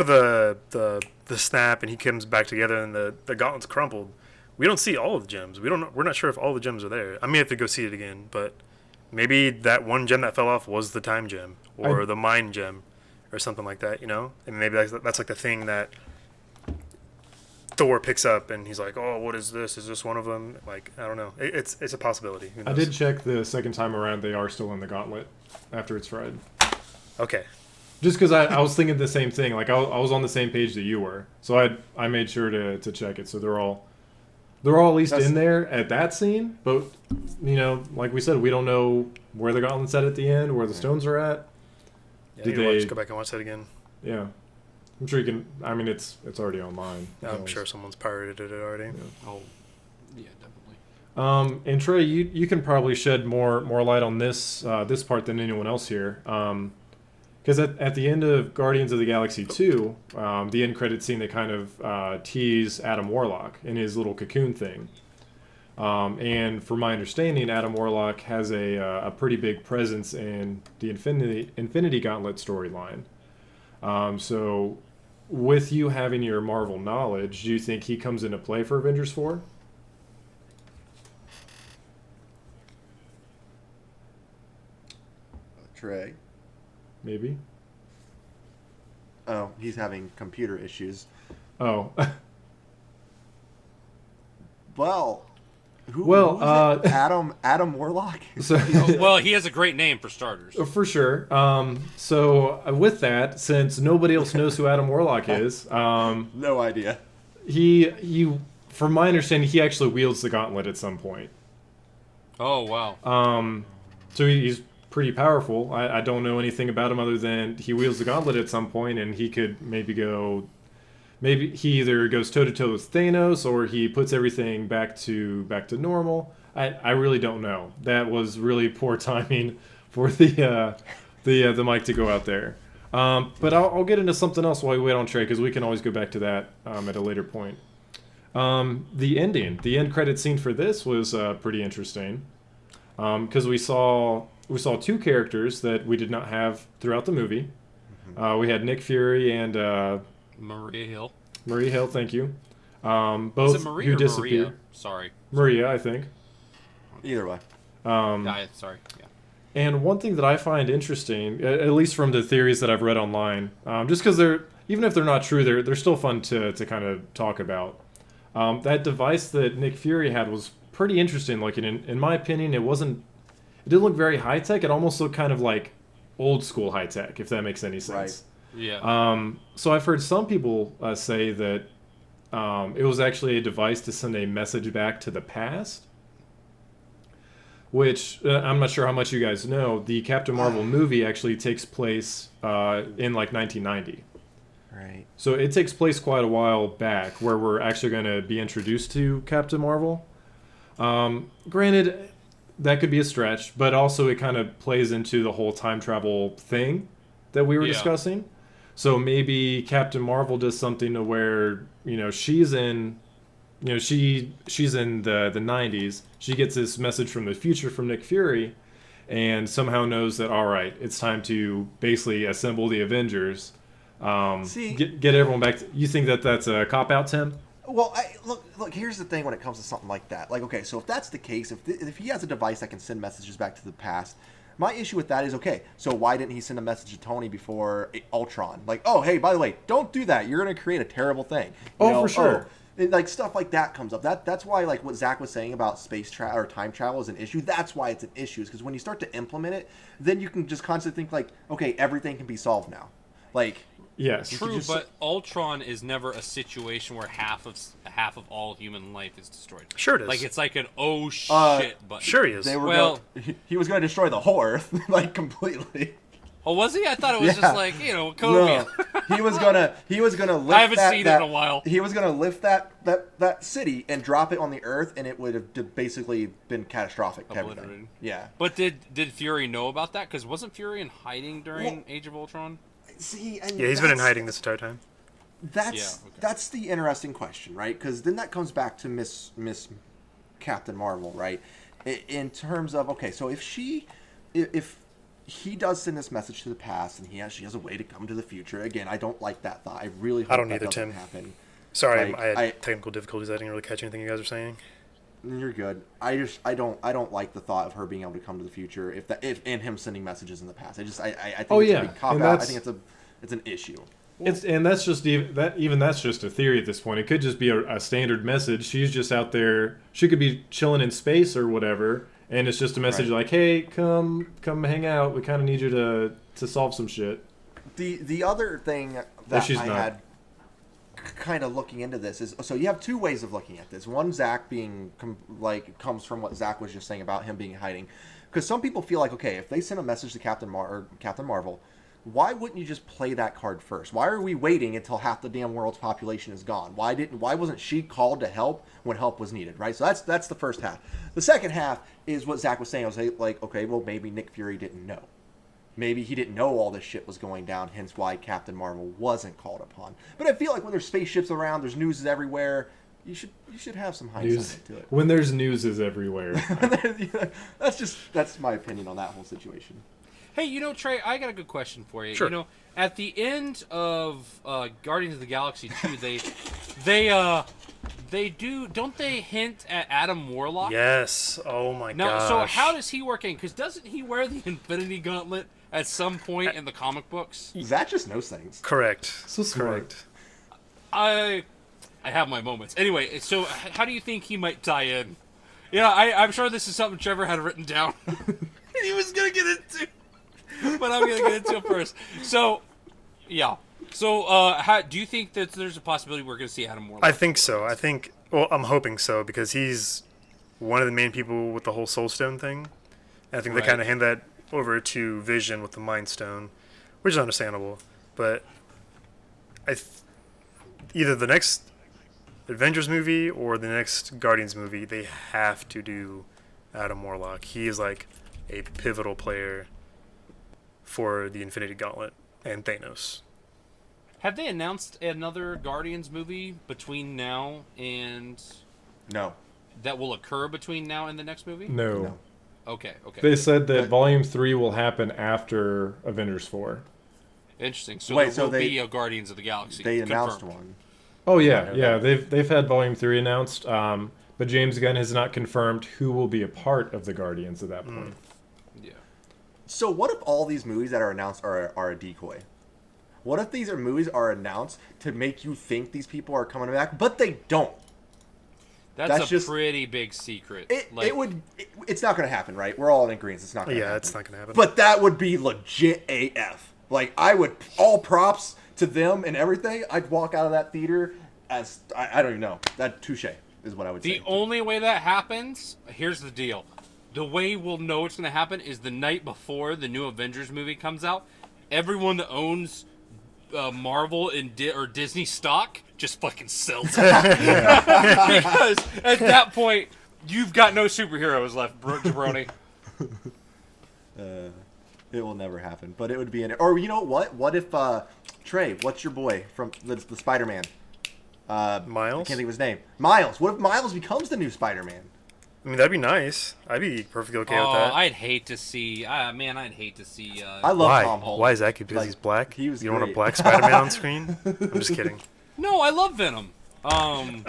Speaker 4: the snap and he comes back together and the gauntlet's crumpled, we don't see all of the gems. We're not sure if all the gems are there. I may have to go see it again, but maybe that one gem that fell off was the time gem or the mind gem or something like that, you know? And maybe that's like the thing that Thor picks up and he's like, "Oh, what is this? Is this one of them?" Like, I don't know. It's a possibility. Who
Speaker 1: I
Speaker 4: knows?
Speaker 1: did check the second time around; they are still in the gauntlet after it's fried.
Speaker 4: Okay.
Speaker 1: Just because I was thinking the same thing. Like I was on the same page that you were, so I made sure to check it. So they're all at least
Speaker 2: That's-
Speaker 1: in there at that scene. But you know, like we said, we don't know where the gauntlet's at the end, where the stones are at.
Speaker 4: Yeah,
Speaker 1: Did
Speaker 4: you need to
Speaker 1: they-
Speaker 4: go back and watch that again.
Speaker 1: Yeah, I'm sure you can. I mean, it's already online.
Speaker 4: I'm sure someone's pirated it already.
Speaker 3: Oh, yeah, definitely.
Speaker 1: And Trey, you can probably shed more light on this this part than anyone else here. Because at the end of Guardians of the Galaxy 2, the end credit scene, they kind of tease Adam Warlock in his little cocoon thing. And from my understanding, Adam Warlock has a pretty big presence in the Infinity Gauntlet storyline. So with you having your Marvel knowledge, do you think he comes into play for Avengers 4?
Speaker 2: Trey.
Speaker 1: Maybe.
Speaker 2: Oh, he's having computer issues.
Speaker 1: Oh.
Speaker 2: Well, who
Speaker 1: Well,
Speaker 2: is it? Adam Warlock.
Speaker 1: So,
Speaker 3: Well, he has a great name for starters.
Speaker 1: for sure. So with that, since nobody else knows who Adam Warlock is,
Speaker 2: No idea.
Speaker 1: he, from my understanding, he actually wields the gauntlet at some point.
Speaker 3: Oh, wow.
Speaker 1: So he's pretty powerful. I don't know anything about him other than he wields the gauntlet at some point, and he could maybe he either goes toe to toe with Thanos or he puts everything back to normal. I really don't know. That was really poor timing for the mic to go out there. But I'll get into something else while we wait on Trey, because we can always go back to that at a later point. The end credit scene for this was pretty interesting, because we saw 2 characters that we did not have throughout the movie. We had Nick Fury and
Speaker 3: Maria Hill.
Speaker 1: Maria Hill, thank you.
Speaker 3: Is
Speaker 1: Both
Speaker 3: it Maria
Speaker 1: who
Speaker 3: or
Speaker 1: disappeared.
Speaker 3: Maria? Sorry.
Speaker 1: Maria, I think.
Speaker 2: Either way.
Speaker 3: Sorry. Yeah.
Speaker 1: And one thing that I find interesting, at least from the theories that I've read online, just because even if they're not true, they're still fun to kind of talk about. That device that Nick Fury had was pretty interesting looking. In my opinion, it didn't look very high tech. It almost looked kind of like old school high tech, if that makes any sense.
Speaker 3: Yeah.
Speaker 1: So I've heard some people say that it was actually a device to send a message back to the past, which I'm not sure how much you guys know. The Captain Marvel movie actually takes place in like 1990.
Speaker 2: Right.
Speaker 1: So it takes place quite a while back, where we're actually going to be introduced to Captain Marvel. Granted, that could be a stretch, but also it kind of plays into the whole time travel thing that we were discussing. So maybe Captain Marvel does something to where, she's in she's in the 90s. She gets this message from the future from Nick Fury, and somehow knows that, all right, it's time to basically assemble the Avengers. Get everyone back. You think that that's a cop out, Tim?
Speaker 2: Well, look. Here's the thing when it comes to something like that. Like, okay, so if that's the case, if he has a device that can send messages back to the past, my issue with that is, okay, so why didn't he send a message to Tony before Ultron? Like, oh, hey, by the way, don't do that. You're going to create a terrible thing.
Speaker 1: For sure.
Speaker 2: Like, stuff like that comes up. That's why, like, what Zach was saying about space travel or time travel is an issue. That's why it's an issue, is because when you start to implement it, then you can just constantly think, like, okay, everything can be solved now. Like...
Speaker 1: Yes.
Speaker 3: True, but Ultron is never a situation where half of all human life is destroyed.
Speaker 4: Sure it is.
Speaker 3: Like, it's like an oh shit button.
Speaker 4: Sure he is.
Speaker 2: He was going to destroy the whole Earth, like, completely.
Speaker 3: Oh, was he? I thought it was just like, Kobe.
Speaker 2: No. He was gonna lift
Speaker 3: I haven't seen it in a while.
Speaker 2: He was gonna lift that city and drop it on the Earth, and it would have basically been catastrophic to everything. Yeah.
Speaker 3: But did Fury know about that? Because wasn't Fury in hiding during Age of Ultron?
Speaker 2: See,
Speaker 4: he's been in hiding this entire time.
Speaker 2: That's the interesting question, right? Because then that comes back to Miss Captain Marvel, right? In terms of, okay, so if he does send this message to the past, and she has a way to come to the future. Again, I don't like that thought. I really hope that doesn't happen.
Speaker 4: Sorry, I had technical difficulties. I didn't really catch anything you guys were saying.
Speaker 2: You're good. I don't like the thought of her being able to come to the future and him sending messages in the past. I think it's a big cop out. I think it's an issue.
Speaker 1: And that's just that's just a theory at this point. It could just be a standard message. She's just out there. She could be chilling in space or whatever, and it's just a message like, "Hey, come hang out. We kind of need you to solve some shit."
Speaker 2: The other thing that had kind of looking into this is, so you have two ways of looking at this. One, Zach being comes from what Zach was just saying about him being hiding, because some people feel like, okay, if they send a message to Captain Marvel, why wouldn't you just play that card first? Why are we waiting until half the damn world's population is gone? Why wasn't she called to help when help was needed, right? So that's the first half. The second half is what Zach was saying. I was like, okay, well, maybe Nick Fury didn't know. Maybe he didn't know all this shit was going down, hence why Captain Marvel wasn't called upon. But I feel like when there's spaceships around, there's news everywhere, you should have some hindsight to it.
Speaker 1: When there's news is everywhere.
Speaker 2: That's my opinion on that whole situation.
Speaker 3: Hey, Trey, I got a good question for you.
Speaker 4: Sure.
Speaker 3: At the end of Guardians of the Galaxy 2, don't they hint at Adam Warlock?
Speaker 4: Yes. Oh my gosh.
Speaker 3: So how does he work in? Because doesn't he wear the Infinity Gauntlet at some point in the comic books?
Speaker 2: Zach just knows things.
Speaker 4: Correct.
Speaker 1: So smart.
Speaker 3: I have my moments. Anyway, so how do you think he might tie in? Yeah, I'm sure this is something Trevor had written down. He was going to get into, but I'm going to get into it first. So, yeah. So, do you think that there's a possibility we're going to see Adam Warlock?
Speaker 4: I think so. I'm hoping so, because he's one of the main people with the whole Soul Stone thing. And I think they kind of hand that over to Vision with the Mind Stone, which is understandable. But either the next Avengers movie or the next Guardians movie, they have to do Adam Warlock. He is like a pivotal player for the Infinity Gauntlet and Thanos.
Speaker 3: Have they announced another Guardians movie between now and...
Speaker 2: No.
Speaker 3: That will occur between now and the next movie?
Speaker 1: No.
Speaker 3: Okay.
Speaker 1: They said that Volume 3 will happen after Avengers 4.
Speaker 3: Interesting. So there will be a Guardians of the Galaxy.
Speaker 2: They
Speaker 3: confirmed.
Speaker 2: announced one.
Speaker 1: Oh, yeah. They've had Volume 3 announced, but James Gunn has not confirmed who will be a part of the Guardians at that point.
Speaker 3: Yeah.
Speaker 2: So what if all these movies that are announced are a decoy? What if these movies are announced to make you think these people are coming back, but they don't?
Speaker 3: That's a pretty big secret.
Speaker 2: It's not going to happen, right? We're all in agreement. It's not going to happen.
Speaker 4: Yeah, it's not going to happen.
Speaker 2: But that would be legit AF. Like, I would, all props to them and everything. I'd walk out of that theater as, I don't even know. That touche is what I would say.
Speaker 3: The only way that happens, here's the deal. The way we'll know it's going to happen is the night before the new Avengers movie comes out. Everyone that owns Marvel or Disney stock just fucking sells it. Because at that point, you've got no superheroes left, jabroni.
Speaker 2: It will never happen, but it would be or you know what? What if Trey? What's your boy from the Spider-Man?
Speaker 4: Miles?
Speaker 2: I can't think of his name. Miles. What if Miles becomes the new Spider-Man?
Speaker 4: I mean, that'd be nice. I'd be perfectly okay with that.
Speaker 3: I'd hate to see. Man, I'd hate to see.
Speaker 2: I love Tom Holland.
Speaker 4: Why is that? Because he's black?
Speaker 2: He was
Speaker 4: you don't want a
Speaker 2: great.
Speaker 4: black Spider-Man on screen? I'm just kidding.
Speaker 3: No, I love Venom. I'm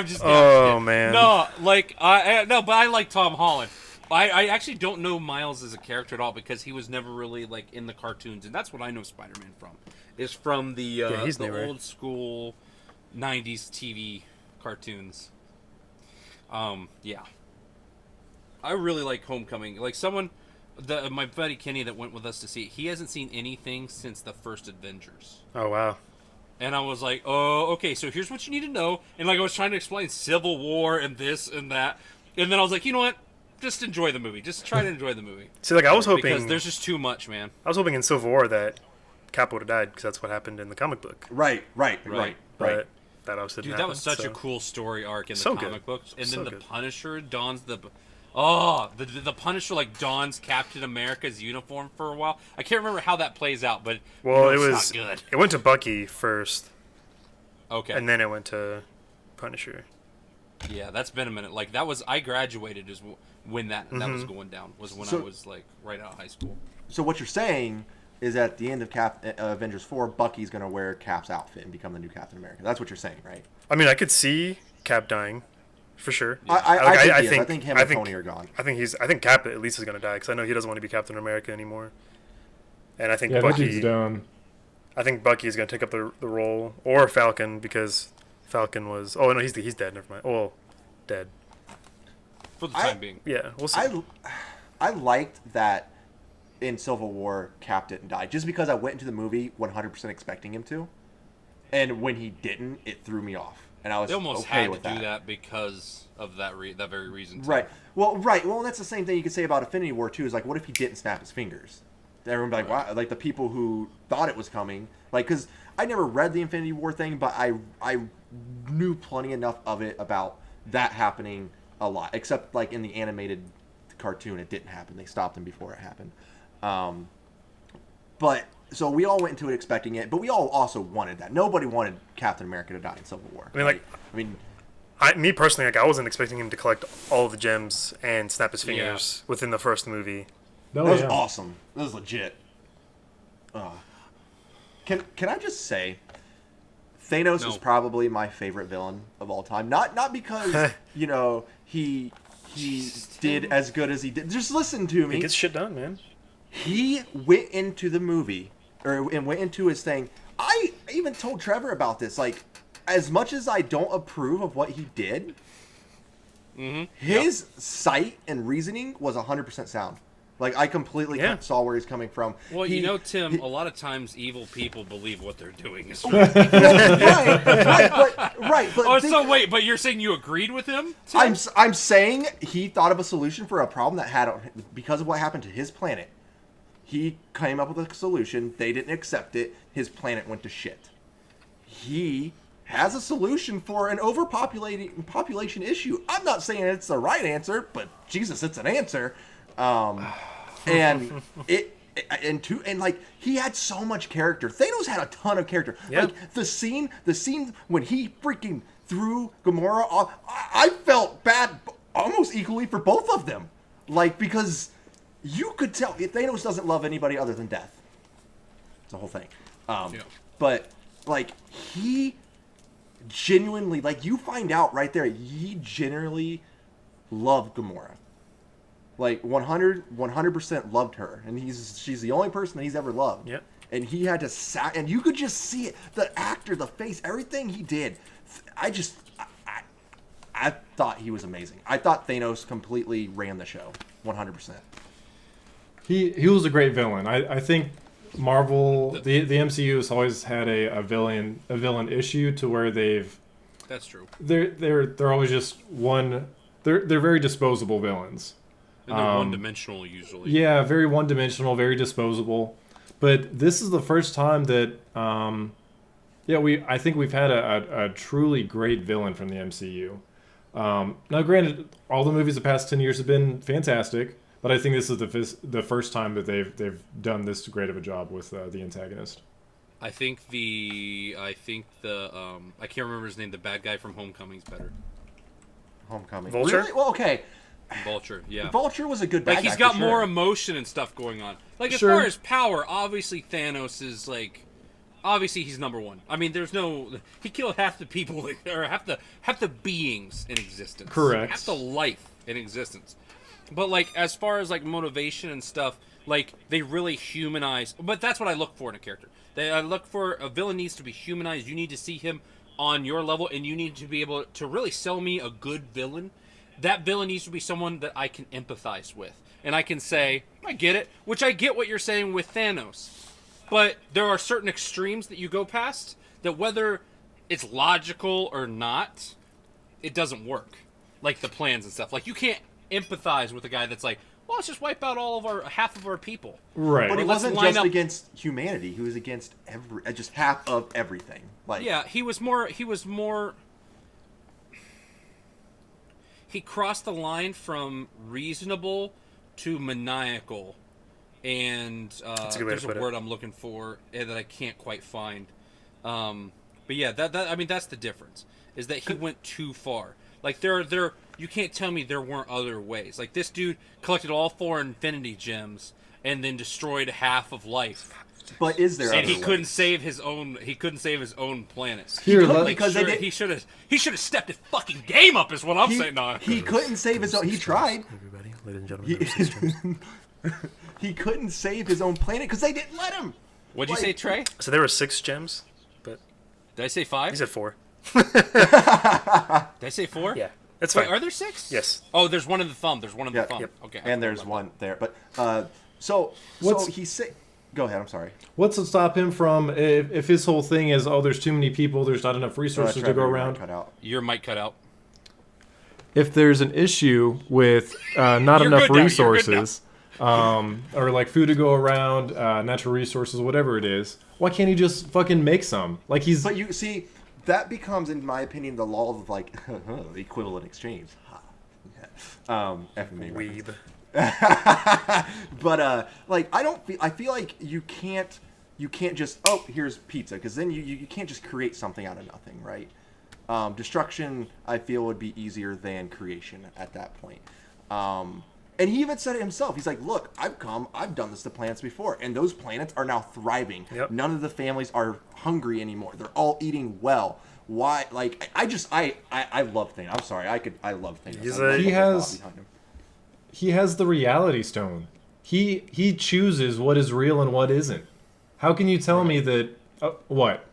Speaker 3: just.
Speaker 4: Oh, man.
Speaker 3: No, but I like Tom Holland. I actually don't know Miles as a character at all because he was never really like in the cartoons, and that's what I know Spider-Man from. Is from the old school 90s TV cartoons. Yeah. I really like Homecoming. Like my buddy Kenny that went with us to see it, he hasn't seen anything since the first Avengers.
Speaker 4: Oh, wow.
Speaker 3: And I was like, oh, okay, so here's what you need to know. And like I was trying to explain Civil War and this and that. And then I was like, you know what? Just enjoy the movie. Just try to enjoy the movie.
Speaker 4: See, like I was hoping...
Speaker 3: Because there's just too much, man.
Speaker 4: I was hoping in Civil War that Cap would have died because that's what happened in the comic book.
Speaker 2: Right.
Speaker 4: But that obviously didn't
Speaker 3: Dude, that was
Speaker 4: happen,
Speaker 3: such a cool story arc in the
Speaker 4: So
Speaker 3: comic
Speaker 4: good.
Speaker 3: books. And
Speaker 4: So
Speaker 3: then the
Speaker 4: good.
Speaker 3: Punisher dons the Punisher like dons Captain America's uniform for a while. I can't remember how that plays out, but
Speaker 4: Well,
Speaker 3: it's
Speaker 4: it was...
Speaker 3: not good.
Speaker 4: It went to Bucky first,
Speaker 3: Okay.
Speaker 4: and then it went to Punisher.
Speaker 3: Yeah, that's been a minute. Like that was I graduated is when that was going down. Was when I was like right out of high school.
Speaker 2: So what you're saying is at the end of Avengers 4, Bucky's going to wear Cap's outfit and become the new Captain America. That's what you're saying, right?
Speaker 4: I mean, I could see Cap dying, for sure.
Speaker 2: I think him and Tony are gone.
Speaker 4: I think Cap at least is going to die because I know he doesn't want to be Captain America anymore. And I think
Speaker 1: Yeah,
Speaker 4: Bucky.
Speaker 1: Bucky's done.
Speaker 4: I think Bucky is going to take up the role, or Falcon, because Falcon was. Oh no, he's dead. Never mind. Oh, dead.
Speaker 3: For the time being.
Speaker 4: Yeah, we'll see.
Speaker 2: I liked that in Civil War Cap didn't die, just because I went into the movie 100% expecting him to, and when he didn't, it threw me off, and I was
Speaker 3: They almost
Speaker 2: okay
Speaker 3: had
Speaker 2: with
Speaker 3: to do that because of that very reason. Too.
Speaker 2: Right. Well, that's the same thing you could say about Infinity War too. Is like, what if he didn't snap his fingers? Everyone would be like, wow, like the people who thought it was coming, like, because I never read the Infinity War thing, but I knew plenty enough of it about that happening a lot, except like in the animated cartoon, it didn't happen. They stopped him before it happened. But so we all went into it expecting it, but we all also wanted that. Nobody wanted Captain America to die in Civil War.
Speaker 4: Me personally, like I wasn't expecting him to collect all of the gems and snap his fingers within the first movie.
Speaker 2: That was awesome. That was legit. Can I just say, Thanos is probably my favorite villain of all time. Not because he did as good as he did. Just listen to me.
Speaker 4: He gets shit done, man.
Speaker 2: He went into the movie and went into his thing. I even told Trevor about this. Like, as much as I don't approve of what he did, his sight and reasoning was 100% sound. Like, I completely saw where he's coming from.
Speaker 3: Well, Tim, a lot of times evil people believe what they're doing is
Speaker 2: right.
Speaker 3: But you're saying you agreed with him, Tim?
Speaker 2: I'm saying he thought of a solution for a problem that had, because of what happened to his planet. He came up with a solution. They didn't accept it. His planet went to shit. He has a solution for an overpopulating population issue. I'm not saying it's the right answer, but Jesus, it's an answer. And he had so much character. Thanos had a ton of character.
Speaker 4: Yeah.
Speaker 2: Like the scene when he freaking threw Gamora off, I felt bad almost equally for both of them. Like, because you could tell Thanos doesn't love anybody other than death. It's the whole thing. But like he genuinely, like, you find out right there, he genuinely loved Gamora. Like 100% loved her, and she's the only person that he's ever loved.
Speaker 4: Yep.
Speaker 2: And he had to and you could just see it, the actor, the face, everything he did. I thought he was amazing. I thought Thanos completely ran the show, 100%.
Speaker 1: He was a great villain. I think Marvel, the MCU has always had a villain issue to where
Speaker 3: That's true.
Speaker 1: They're always just one. They're very disposable villains.
Speaker 3: And they're one-dimensional usually.
Speaker 1: Yeah, very one-dimensional, very disposable. But this is the first time that, I think we've had a truly great villain from the MCU. Now, granted, all the movies the past 10 years have been fantastic, but I think this is the first time that they've done this great of a job with the antagonist.
Speaker 3: I think the I can't remember his name. The bad guy from Homecoming's better.
Speaker 2: Homecoming.
Speaker 4: Vulture?
Speaker 2: Really? Well, okay.
Speaker 3: Vulture, yeah.
Speaker 2: Vulture was a good bad
Speaker 3: Like,
Speaker 2: guy.
Speaker 3: he's got
Speaker 2: for
Speaker 3: more
Speaker 2: sure.
Speaker 3: emotion and stuff going on. Like, as
Speaker 1: Sure.
Speaker 3: far as power, obviously Thanos is, like... Obviously, he's number one. I mean, there's no... He killed half the people, or half the beings in existence.
Speaker 1: Correct.
Speaker 3: Half the life in existence. But, like, as far as, like, motivation and stuff, like, they really humanize... But that's what I look for in a character. I look for... A villain needs to be humanized. You need to see him on your level, and you need to be able to really sell me a good villain. That villain needs to be someone that I can empathize with. And I can say, I get it. Which I get what you're saying with Thanos. But there are certain extremes that you go past that whether it's logical or not, it doesn't work. Like the plans and stuff. Like, you can't empathize with a guy that's like, well, let's just wipe out half of our people.
Speaker 1: Right.
Speaker 2: But he
Speaker 3: let's
Speaker 2: wasn't
Speaker 3: line
Speaker 2: just
Speaker 3: up-
Speaker 2: against humanity. He was against just half of everything. Like,
Speaker 3: Yeah, he was more... He crossed the line from reasonable to maniacal. And
Speaker 4: a good way
Speaker 3: there's
Speaker 4: to
Speaker 3: a
Speaker 4: put it.
Speaker 3: word I'm looking for that I can't quite find. But yeah, I mean, that's the difference. Is that he went too far. Like, you can't tell me there weren't other ways. Like, this dude collected all 4 Infinity Gems and then destroyed half of life.
Speaker 2: But is there?
Speaker 3: And
Speaker 2: other
Speaker 3: he couldn't
Speaker 2: ways?
Speaker 3: save his own. He couldn't save his own planet.
Speaker 1: Here,
Speaker 2: couldn't
Speaker 1: let-
Speaker 2: because they did-
Speaker 3: He should have stepped his fucking game up. Is what I'm saying. No.
Speaker 2: He couldn't save his own. He tried.
Speaker 4: Everybody, ladies and gentlemen, systems.
Speaker 2: He couldn't save his own planet because they didn't let him.
Speaker 3: What'd you say, Trey?
Speaker 4: So there were 6 gems, but
Speaker 3: Did I say 5?
Speaker 4: he said 4.
Speaker 3: Did I say 4?
Speaker 4: Yeah, that's
Speaker 3: Wait,
Speaker 4: fine.
Speaker 3: are there 6?
Speaker 4: Yes.
Speaker 3: Oh, there's one in the thumb. There's one in the
Speaker 2: Yeah.
Speaker 3: thumb.
Speaker 4: Yep.
Speaker 3: Okay.
Speaker 2: And there's one there. But so
Speaker 1: What's-
Speaker 2: he said. Go ahead. I'm sorry.
Speaker 1: What's to stop him from if his whole thing is, oh, there's too many people, there's not enough resources to
Speaker 2: Trevor,
Speaker 1: go
Speaker 2: your mic
Speaker 1: around.
Speaker 2: Cut out.
Speaker 3: Your mic cut out.
Speaker 1: If there's an issue with not
Speaker 3: You're
Speaker 1: enough
Speaker 3: good now, you're good
Speaker 1: resources, or like food to go around, natural resources, whatever it is, why can't he just fucking make some? Like he's
Speaker 2: But you see, that becomes, in my opinion, the law of like equivalent exchange. Ha. Yeah. FMA reference.
Speaker 4: Weeb.
Speaker 2: But like I feel like you can't just, oh, here's pizza, because then you can't just create something out of nothing, right? Destruction, I feel, would be easier than creation at that point. And he even said it himself. He's like, look, I've done this to planets before, and those planets are now thriving.
Speaker 4: Yep.
Speaker 2: None of the families are hungry anymore. They're all eating well. Why? Like, I love Thanos. I'm sorry, I love Thanos.
Speaker 4: He's
Speaker 2: I love
Speaker 4: a-
Speaker 2: the
Speaker 1: He
Speaker 2: thought
Speaker 1: has-
Speaker 2: behind him.
Speaker 1: he has the reality stone. He chooses what is real and what isn't. How can you tell me that? What?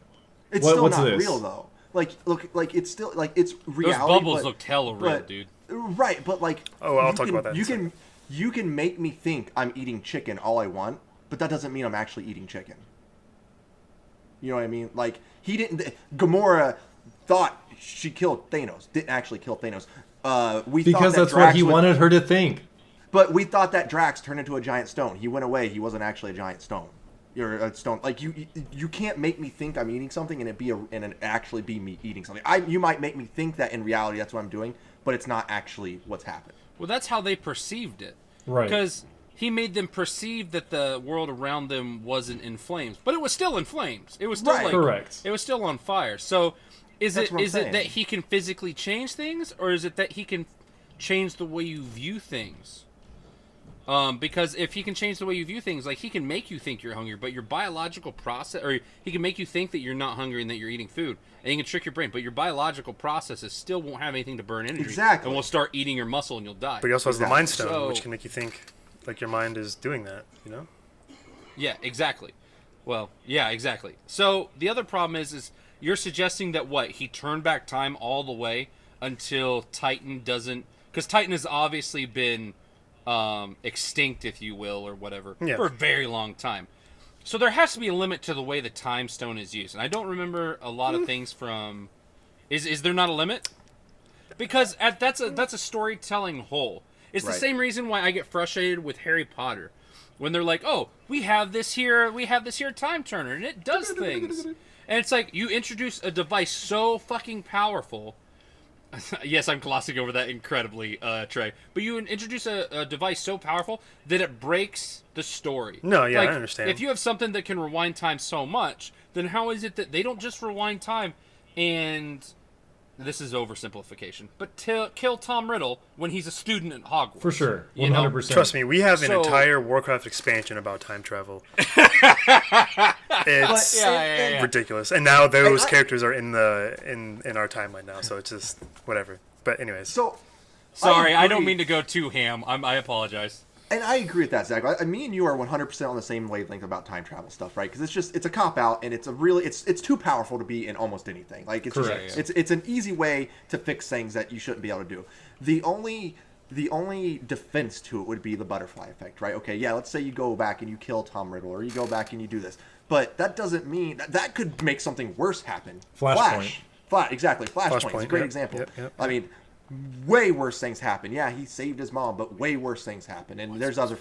Speaker 2: It's
Speaker 1: What-
Speaker 2: still
Speaker 1: what's
Speaker 2: not
Speaker 1: this?
Speaker 2: real though. Like, look, like it's still like it's
Speaker 3: Those
Speaker 2: reality.
Speaker 3: bubbles
Speaker 2: but,
Speaker 3: look hella real,
Speaker 2: but-
Speaker 3: dude.
Speaker 2: Right, but like,
Speaker 4: Oh, I'll
Speaker 2: you
Speaker 4: talk
Speaker 2: can-
Speaker 4: about that in a second.
Speaker 2: You can make me think I'm eating chicken all I want, but that doesn't mean I'm actually eating chicken. You know what I mean? Like, he didn't. Gamora thought she killed Thanos. Didn't actually kill Thanos. We thought
Speaker 1: Because
Speaker 2: that
Speaker 1: that's what
Speaker 2: Drax
Speaker 1: he
Speaker 2: would-
Speaker 1: wanted her to think.
Speaker 2: But we thought that Drax turned into a giant stone. He went away. He wasn't actually a giant stone. You're a stone. Like you can't make me think I'm eating something and it actually be me eating something. You might make me think that in reality that's what I'm doing, but it's not actually what's happened.
Speaker 3: Well, that's how they perceived it.
Speaker 1: Right.
Speaker 3: Because he made them perceive that the world around them wasn't in flames, but it was still in flames. It was still
Speaker 2: Right.
Speaker 3: like
Speaker 1: Correct.
Speaker 3: It was still on fire. So, is
Speaker 2: That's
Speaker 3: it
Speaker 2: what I'm
Speaker 3: is it
Speaker 2: saying.
Speaker 3: that he can physically change things, or is it that he can change the way you view things? Because if he can change the way you view things, like he can make you think you're hungry, but your biological process, or he can make you think that you're not hungry and that you're eating food, and he can trick your brain, but your biological processes still won't have anything to burn energy.
Speaker 2: Exactly.
Speaker 3: And will start eating your muscle and you'll die.
Speaker 4: But he also has the
Speaker 2: Exactly.
Speaker 4: Mind Stone,
Speaker 3: So-
Speaker 4: which can make you think like your mind is doing that, you know?
Speaker 3: Yeah, exactly. Well, yeah, exactly. So the other problem is you're suggesting that what, he turned back time all the way until Titan doesn't, because Titan has obviously been extinct, if you will, or whatever,
Speaker 4: Yeah.
Speaker 3: for a very long time. So there has to be a limit to the way the time stone is used, and I don't remember a lot of things from. Is there not a limit? Because that's a storytelling hole. It's the
Speaker 2: Right.
Speaker 3: same reason why I get frustrated with Harry Potter, when they're like, "Oh, we have this here time turner, and it does things," and it's like you introduce a device so fucking powerful, Yes, I'm glossing over that incredibly, Trey. But you introduce a device so powerful that it breaks the story.
Speaker 4: No, yeah,
Speaker 3: like,
Speaker 4: I understand.
Speaker 3: If you have something that can rewind time so much, then how is it that they don't just rewind time and... This is oversimplification, but kill Tom Riddle when he's a student at Hogwarts.
Speaker 1: For sure, 100%.
Speaker 4: Trust me, we have an entire Warcraft expansion about time travel. It's ridiculous, and now those characters are in our timeline now, so it's just whatever. But anyways,
Speaker 2: So,
Speaker 3: sorry, I don't mean to go too ham. I apologize.
Speaker 2: And I agree with that, Zach. Me and you are 100% on the same wavelength about time travel stuff, right? Because it's a cop out, and it's too powerful to be in almost anything. Like it's
Speaker 1: Correct.
Speaker 2: it's an easy way to fix things that you shouldn't be able to do. The only defense to it would be the butterfly effect, right? Okay, yeah, let's say you go back and you kill Tom Riddle, or you go back and you do this, but that doesn't mean that could make something worse happen.
Speaker 1: Flashpoint.
Speaker 2: Exactly. Flashpoint is a great example.
Speaker 4: Yep.
Speaker 2: I mean, way worse things happen. Yeah, he saved his mom, but way worse things happen. And there's other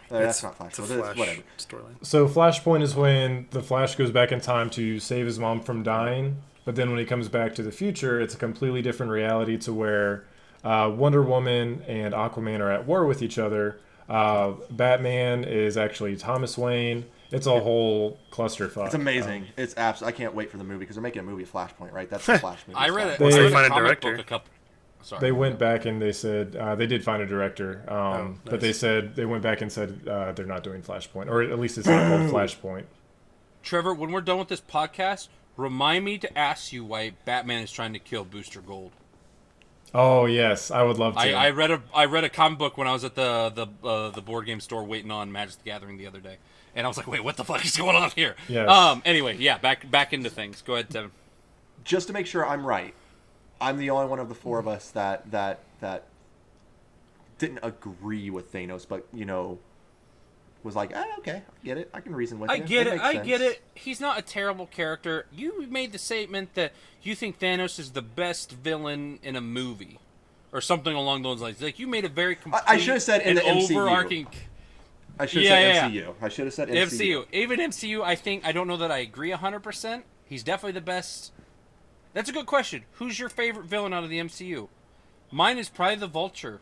Speaker 2: that's not Flash.
Speaker 4: It's a
Speaker 2: Flash whatever.
Speaker 4: storyline.
Speaker 1: So Flashpoint is when the Flash goes back in time to save his mom from dying, but then when he comes back to the future, it's a completely different reality to where Wonder Woman and Aquaman are at war with each other. Batman is actually Thomas Wayne. It's a whole clusterfuck.
Speaker 2: It's amazing. It's absolutely. I can't wait for the movie because they're making a movie Flashpoint, right? That's the Flash movie.
Speaker 3: I read it.
Speaker 1: They-
Speaker 3: I read
Speaker 4: find a
Speaker 3: comic
Speaker 4: director.
Speaker 3: book a couple. Sorry.
Speaker 1: They went back and they said they did find a director, but they said they went back and said they're not doing Flashpoint, or at least it's not called Flashpoint.
Speaker 3: Trevor, when we're done with this podcast, remind me to ask you why Batman is trying to kill Booster Gold.
Speaker 1: Oh yes, I would love to.
Speaker 3: I read a comic book when I was at the board game store waiting on Magic the Gathering the other day, and I was like, wait, what the fuck is going on here?
Speaker 1: Yes.
Speaker 3: Anyway, yeah, back into things. Go ahead, Devin.
Speaker 2: Just to make sure I'm right, I'm the only one of the four of us that didn't agree with Thanos, but was like, okay, I get it. I can reason with it.
Speaker 3: I get it.
Speaker 2: makes
Speaker 3: I
Speaker 2: sense.
Speaker 3: get it. He's not a terrible character. You made the statement that you think Thanos is the best villain in a movie, or something along those lines. Like you made a very complete.
Speaker 2: I should have said in the MCU.
Speaker 3: overarching.
Speaker 2: I should have said MCU. I should have said MCU.
Speaker 3: MCU. Even MCU, I don't know that I agree 100%. He's definitely the best. That's a good question. Who's your favorite villain out of the MCU? Mine is probably the Vulture.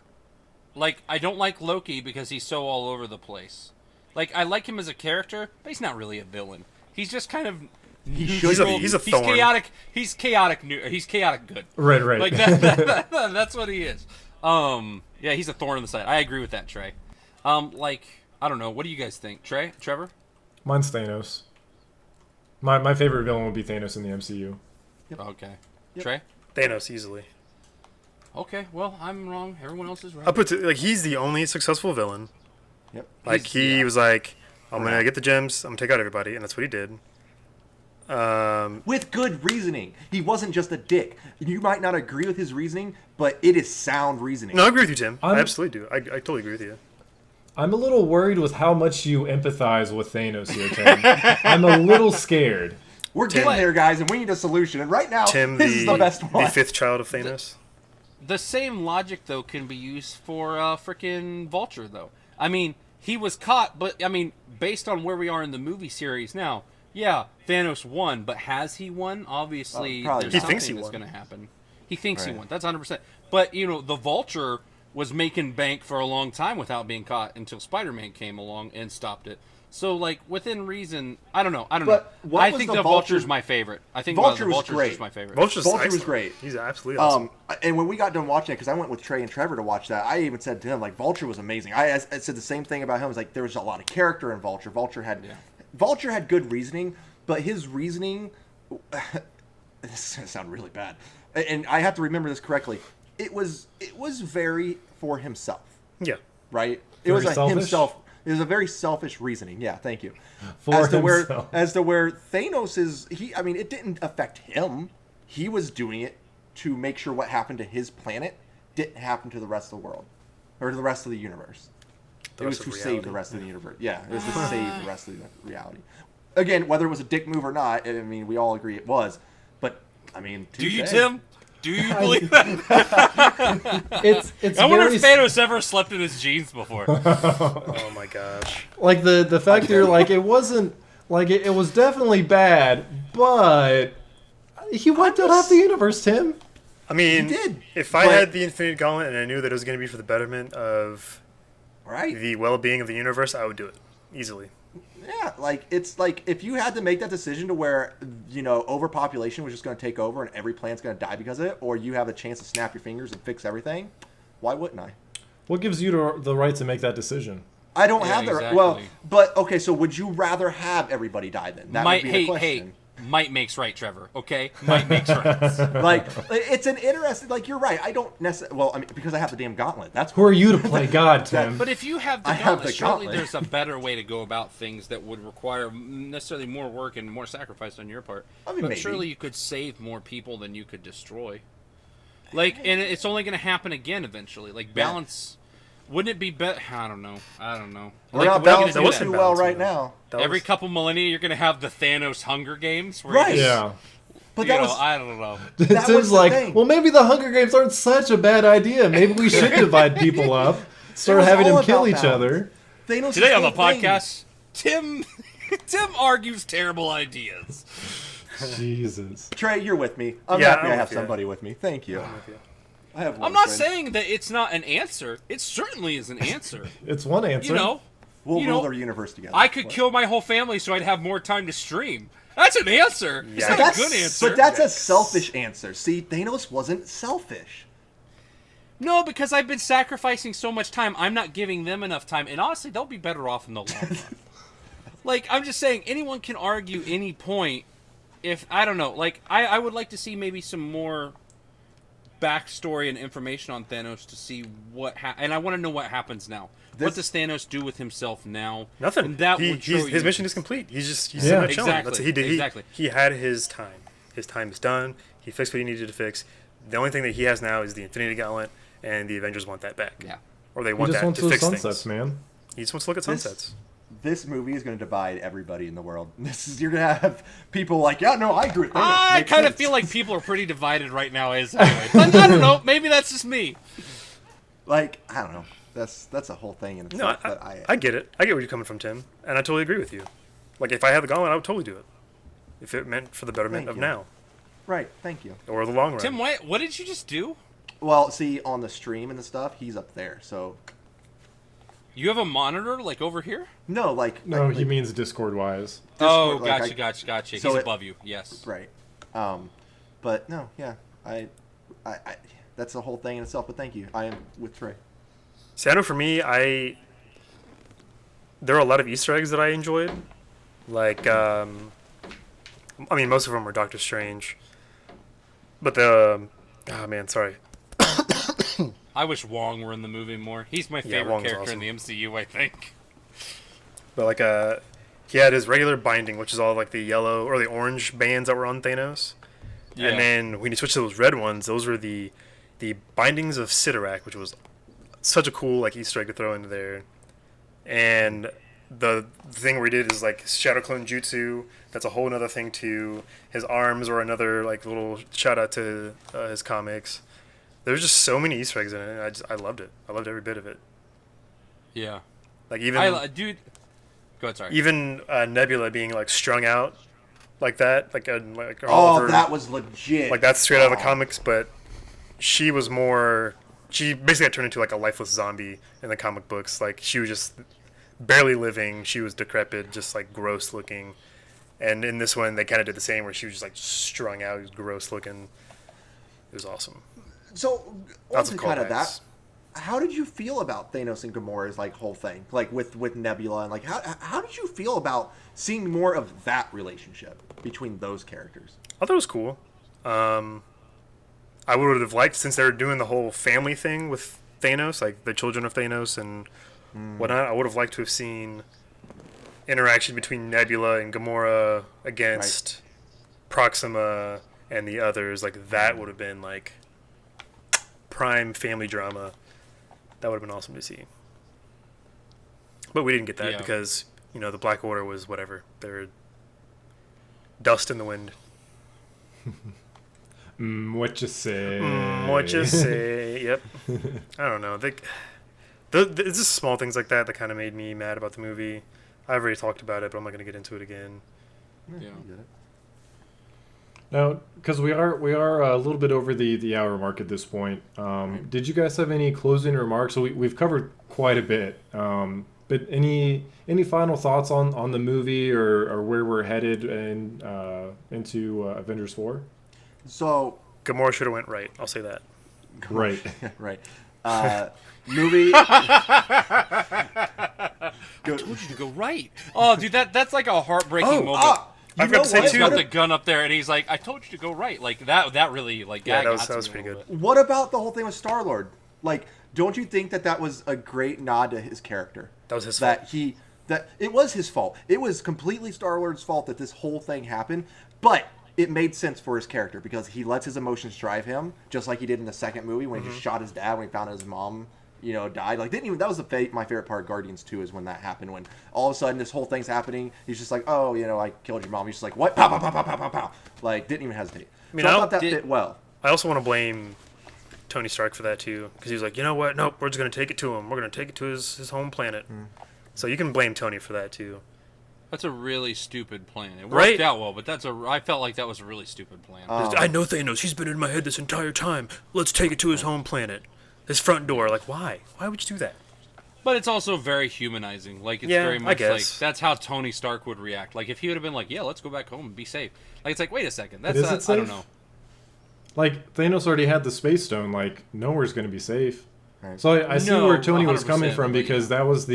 Speaker 3: Like, I don't like Loki because he's so all over the place. Like, I like him as a character, but he's not really a villain. He's just kind of
Speaker 4: He's a thorn.
Speaker 3: He's chaotic. He's chaotic good.
Speaker 1: Right.
Speaker 3: Like that's what he is. Yeah, he's a thorn in the side. I agree with that, Trey. Like, I don't know. What do you guys think, Trevor?
Speaker 1: Mine's Thanos. My favorite villain would be Thanos in the MCU.
Speaker 2: Yep.
Speaker 3: Okay.
Speaker 2: Yep.
Speaker 3: Trey?
Speaker 4: Thanos easily.
Speaker 3: Okay, well, I'm wrong. Everyone else is right.
Speaker 4: I'll put it, like he's the only successful villain.
Speaker 2: Yep.
Speaker 4: Like he was like, I'm gonna get the gems. I'm gonna take out everybody, and that's what he did.
Speaker 2: With good reasoning. He wasn't just a dick. You might not agree with his reasoning, but it is sound reasoning.
Speaker 4: No, I agree with you, Tim. I
Speaker 1: I'm-
Speaker 4: absolutely do. I totally agree with you.
Speaker 1: I'm a little worried with how much you empathize with Thanos here, Tim. I'm a little scared.
Speaker 2: We're getting there, guys, and we need a solution. And right now,
Speaker 4: Tim,
Speaker 2: this is the best one.
Speaker 4: the fifth child of Thanos.
Speaker 3: The same logic, though, can be used for frickin' Vulture, though. I mean, he was caught, but, I mean, based on where we are in the movie series now, yeah, Thanos won, but has he won? Obviously,
Speaker 2: probably
Speaker 3: there's
Speaker 2: not.
Speaker 4: He thinks
Speaker 3: something
Speaker 4: he
Speaker 3: that's
Speaker 4: won.
Speaker 3: going to happen. He thinks he
Speaker 2: Right.
Speaker 3: won. That's 100%. But, the Vulture was making bank for a long time without being caught until Spider-Man came along and stopped it. So, like, within reason, I don't know.
Speaker 2: But what
Speaker 3: I
Speaker 2: was
Speaker 3: think
Speaker 2: the
Speaker 3: the
Speaker 2: Vulture-
Speaker 3: Vulture's my favorite. I think
Speaker 2: Vulture
Speaker 3: the
Speaker 2: was
Speaker 3: Vulture's
Speaker 2: great.
Speaker 3: just my favorite.
Speaker 4: Vulture
Speaker 2: was
Speaker 4: excellent.
Speaker 2: great.
Speaker 4: He's absolutely awesome.
Speaker 2: And when we got done watching it, because I went with Trey and Trevor to watch that, I even said to him, like, Vulture was amazing. I said the same thing about him. It was like, there was a lot of character in Vulture. Vulture had good reasoning, but his reasoning, this is going to sound really bad, and I have to remember this correctly, it was very for himself,
Speaker 4: Yeah.
Speaker 2: right?
Speaker 1: Very
Speaker 2: It was
Speaker 1: selfish?
Speaker 2: himself. It was a very selfish reasoning. Yeah, thank you.
Speaker 1: For
Speaker 2: as to
Speaker 1: himself.
Speaker 2: where Thanos is, it didn't affect him. He was doing it to make sure what happened to his planet didn't happen to the rest of the world or to the rest of the universe. It was
Speaker 4: rest
Speaker 2: to
Speaker 4: of
Speaker 2: save
Speaker 4: reality.
Speaker 2: the rest of the universe. Yeah, it was to save the rest of the reality. Again, whether it was a dick move or not, I mean, we all agree it was. But I mean,
Speaker 3: Do you,
Speaker 2: touche.
Speaker 3: Tim? Do you believe that?
Speaker 1: It's
Speaker 3: I wonder
Speaker 1: very
Speaker 3: if Thanos ever slept in his jeans before.
Speaker 4: Oh my gosh.
Speaker 1: like the fact that you're like it wasn't like it was definitely bad, but he wiped out half the universe, Tim.
Speaker 4: I mean,
Speaker 2: He did,
Speaker 4: if I
Speaker 2: but-
Speaker 4: had the Infinity Gauntlet and I knew that it was going to be for the betterment of
Speaker 2: Right?
Speaker 4: the well-being of the universe, I would do it easily.
Speaker 2: Yeah, like it's like if you had to make that decision to where overpopulation was just going to take over and every plant's going to die because of it, or you have a chance to snap your fingers and fix everything, why wouldn't I?
Speaker 1: What gives you the right to make that decision?
Speaker 2: I don't
Speaker 3: Yeah,
Speaker 2: have the
Speaker 3: exactly.
Speaker 2: well, but okay. So would you rather have everybody die then? That would be the question.
Speaker 3: Might makes right, Trevor. Okay, might makes right.
Speaker 2: Like it's an interesting. Like you're right. I don't necessarily. Well, I mean, because I have the damn gauntlet. That's
Speaker 1: Who are you to play God, Tim?
Speaker 3: But if you have the
Speaker 2: I have
Speaker 3: gauntlet,
Speaker 2: the
Speaker 3: surely
Speaker 2: gauntlet.
Speaker 3: there's a better way to go about things that would require necessarily more work and more sacrifice on your part.
Speaker 2: I mean,
Speaker 3: but
Speaker 2: maybe.
Speaker 3: surely you could save more people than you could destroy. Like, and it's only going to happen again eventually. Like, balance. Wouldn't it be better? I don't know.
Speaker 2: We're
Speaker 3: Like,
Speaker 2: not
Speaker 3: what are you gonna
Speaker 2: balancing
Speaker 3: do
Speaker 2: it
Speaker 3: then?
Speaker 2: too well right now.
Speaker 3: Every couple millennia, you're going to have the Thanos Hunger Games. Where
Speaker 2: Right.
Speaker 3: You just,
Speaker 1: Yeah.
Speaker 2: But
Speaker 3: you
Speaker 2: that
Speaker 3: know,
Speaker 2: was
Speaker 3: I don't know.
Speaker 2: That was
Speaker 1: Tim's
Speaker 2: the
Speaker 1: like,
Speaker 2: thing.
Speaker 1: well, maybe the Hunger Games aren't such a bad idea. Maybe we should divide people up, start
Speaker 2: was
Speaker 1: having
Speaker 2: all
Speaker 1: them kill
Speaker 2: about
Speaker 1: each
Speaker 2: balance.
Speaker 1: other.
Speaker 2: Thanos'
Speaker 3: Today on the
Speaker 2: whole thing.
Speaker 3: podcast, Tim argues terrible ideas.
Speaker 1: Jesus.
Speaker 2: Trey, you're with me. I'm
Speaker 4: Yeah,
Speaker 2: happy
Speaker 4: I'm
Speaker 2: I have
Speaker 4: with you.
Speaker 2: somebody with me. Thank you. I have one
Speaker 3: I'm not
Speaker 2: friend.
Speaker 3: saying that it's not an answer. It certainly is an answer.
Speaker 1: It's one answer.
Speaker 3: You know,
Speaker 2: We'll
Speaker 3: you
Speaker 2: rule
Speaker 3: know,
Speaker 2: the universe together.
Speaker 3: I could kill my whole family so I'd have more time to stream. That's an answer. It's
Speaker 4: Yeah.
Speaker 3: not a good answer.
Speaker 2: But that's a selfish answer. See, Thanos wasn't selfish.
Speaker 3: No, because I've been sacrificing so much time. I'm not giving them enough time. And honestly, they'll be better off in the long run. Like, I'm just saying, anyone can argue any point if, I don't know, like, I would like to see maybe some more backstory and information on Thanos to see what and I want to know what happens now. What does Thanos do with himself now?
Speaker 4: Nothing.
Speaker 3: And that would show
Speaker 4: His
Speaker 3: you-
Speaker 4: mission is complete. He's
Speaker 1: Yeah.
Speaker 4: sitting there chilling.
Speaker 3: Exactly,
Speaker 4: That's what he did.
Speaker 3: exactly.
Speaker 4: He had his time. His time is done. He fixed what he needed to fix. The only thing that he has now is the Infinity Gauntlet, and the Avengers want that back.
Speaker 3: Yeah.
Speaker 4: Or they
Speaker 1: He
Speaker 4: want
Speaker 1: just
Speaker 4: that
Speaker 1: wants
Speaker 4: to
Speaker 1: those
Speaker 4: fix
Speaker 1: sunsets,
Speaker 4: things.
Speaker 1: man.
Speaker 4: He just wants to look at sunsets.
Speaker 2: This movie is going to divide everybody in the world. You're going to have people like, yeah, no, I agree with Thanos.
Speaker 3: I
Speaker 2: Makes
Speaker 3: kind of
Speaker 2: sense.
Speaker 3: feel like people are pretty divided right now. Anyway. But I don't know. Maybe that's just me.
Speaker 2: Like, I don't know. That's a whole thing in
Speaker 4: No,
Speaker 2: itself. but
Speaker 4: I get it. I get where you're coming from, Tim, and I totally agree with you. Like, if I had the gauntlet, I would totally do it. If it meant for the betterment
Speaker 2: Thank
Speaker 4: of
Speaker 2: you.
Speaker 4: now
Speaker 2: Right, thank you.
Speaker 4: or the long run.
Speaker 3: Tim, what did you just do?
Speaker 2: Well, see, on the stream and the stuff, he's up there. So,
Speaker 3: You have a monitor like over here?
Speaker 2: no, like...
Speaker 1: No,
Speaker 2: like,
Speaker 1: he means Discord-wise.
Speaker 3: Oh,
Speaker 2: Discord, like,
Speaker 3: gotcha.
Speaker 2: so
Speaker 3: He's
Speaker 2: it-
Speaker 3: above you. Yes.
Speaker 2: Right. But, no, yeah. I that's the whole thing in itself, but thank you. I am with Trey.
Speaker 4: See, I know for me, there are a lot of Easter eggs that I enjoyed. Like, I mean, most of them were Doctor Strange. But oh man, sorry.
Speaker 3: I wish Wong were in the movie more. He's my
Speaker 4: Yeah,
Speaker 3: favorite
Speaker 4: Wong's
Speaker 3: character
Speaker 4: awesome.
Speaker 3: in the MCU, I think.
Speaker 4: But like, he had his regular binding, which is all like the yellow or the orange bands that were on Thanos.
Speaker 3: Yeah.
Speaker 4: And then when you switch to those red ones, those were the bindings of Sidorak, which was such a cool like Easter egg to throw into there. And the thing where he did is like Shadow Clone Jutsu. That's a whole another thing too. His arms were another like little shout out to his comics. There's just so many Easter eggs in it. I loved it. I loved every bit of it.
Speaker 3: Yeah.
Speaker 4: Like even
Speaker 3: Dude. Go ahead, sorry.
Speaker 4: even Nebula being like strung out like that, like all
Speaker 2: Oh,
Speaker 4: over,
Speaker 2: that was legit.
Speaker 4: like that's straight out of the
Speaker 2: Oh.
Speaker 4: comics. But she was more. She basically got turned into like a lifeless zombie in the comic books. Like she was just barely living. She was decrepit, just like gross looking. And in this one, they kind of did the same, where she was just like strung out, gross looking. It was awesome.
Speaker 2: So,
Speaker 4: Lots
Speaker 2: on
Speaker 4: of
Speaker 2: to kind of
Speaker 4: callbacks.
Speaker 2: that, how did you feel about Thanos and Gamora's like whole thing, like with Nebula, and like how did you feel about seeing more of that relationship between those characters?
Speaker 4: I thought it was cool. I would have liked, since they were doing the whole family thing with Thanos, like the children of Thanos and whatnot, I would have liked to have seen interaction between Nebula and Gamora against Proxima and the others. Like that would have been like prime family drama. That would have been awesome to see. But we didn't get that
Speaker 3: Yeah.
Speaker 4: because, the Black Order was whatever. They're dust in the wind.
Speaker 1: What you say?
Speaker 4: What you say? Yep. I don't know. It's just small things like that kind of made me mad about the movie. I've already talked about it, but I'm not going to get into it again.
Speaker 3: Yeah.
Speaker 2: I get it.
Speaker 1: Now, because we are a little bit over the hour mark at this point. Did you guys have any closing remarks? So we've covered quite a bit. But any final thoughts on the movie or where we're headed and into Avengers 4?
Speaker 2: So
Speaker 4: Gamora should have went right. I'll say that.
Speaker 1: Right.
Speaker 2: right. Movie.
Speaker 3: I told you to go right. Oh, dude, that's like a heartbreaking moment.
Speaker 2: You
Speaker 4: I forgot to say
Speaker 3: He's
Speaker 4: too.
Speaker 3: got the gun up there, and he's like, "I told you to go right." Like that really like
Speaker 4: Yeah,
Speaker 3: got
Speaker 4: that was
Speaker 3: to me
Speaker 4: pretty
Speaker 3: a
Speaker 4: good.
Speaker 3: little bit.
Speaker 2: What about the whole thing with Star-Lord? Like, don't you think that was a great nod to his character?
Speaker 4: That was his
Speaker 2: that
Speaker 4: fault.
Speaker 2: That it was his fault. It was completely Star-Lord's fault that this whole thing happened, but it made sense for his character because he lets his emotions drive him, just like he did in the second movie when he just shot his dad when he found out his mom, died. Like, that was my favorite part of Guardians 2 is when that happened, when all of a sudden this whole thing's happening. He's just like, oh, I killed your mom. He's just like, what? Pow, pow, pow, pow, pow, pow, pow. Like, didn't even hesitate.
Speaker 4: mean,
Speaker 2: So I
Speaker 4: I
Speaker 2: thought that
Speaker 3: did-
Speaker 2: fit well.
Speaker 4: I also want to blame Tony Stark for that too, because he was like, you know what? Nope, we're just gonna take it to him. We're gonna take it to his home planet. So you can blame Tony for that too.
Speaker 3: That's a really stupid plan. It worked
Speaker 4: Right?
Speaker 3: out well, but I felt like that was a really stupid plan.
Speaker 4: I know Thanos. He's been in my head this entire time. Let's take it to his home planet, his front door. Like, why? Why would you do that?
Speaker 3: But it's also very humanizing. Like, it's
Speaker 4: Yeah,
Speaker 3: very
Speaker 4: I
Speaker 3: much like
Speaker 4: guess.
Speaker 3: that's how Tony Stark would react. Like, if he would have been like, "Yeah, let's go back home and be safe." Like, it's like, wait a second, that's
Speaker 1: Is
Speaker 3: not,
Speaker 1: it
Speaker 3: I don't
Speaker 1: safe?
Speaker 3: know.
Speaker 1: Like, Thanos already had the Space Stone. Like, nowhere's going to be safe.
Speaker 2: Right.
Speaker 1: So I see
Speaker 3: No,
Speaker 1: where Tony was
Speaker 3: 100%,
Speaker 1: coming from
Speaker 3: but
Speaker 1: because
Speaker 3: yeah.
Speaker 1: that was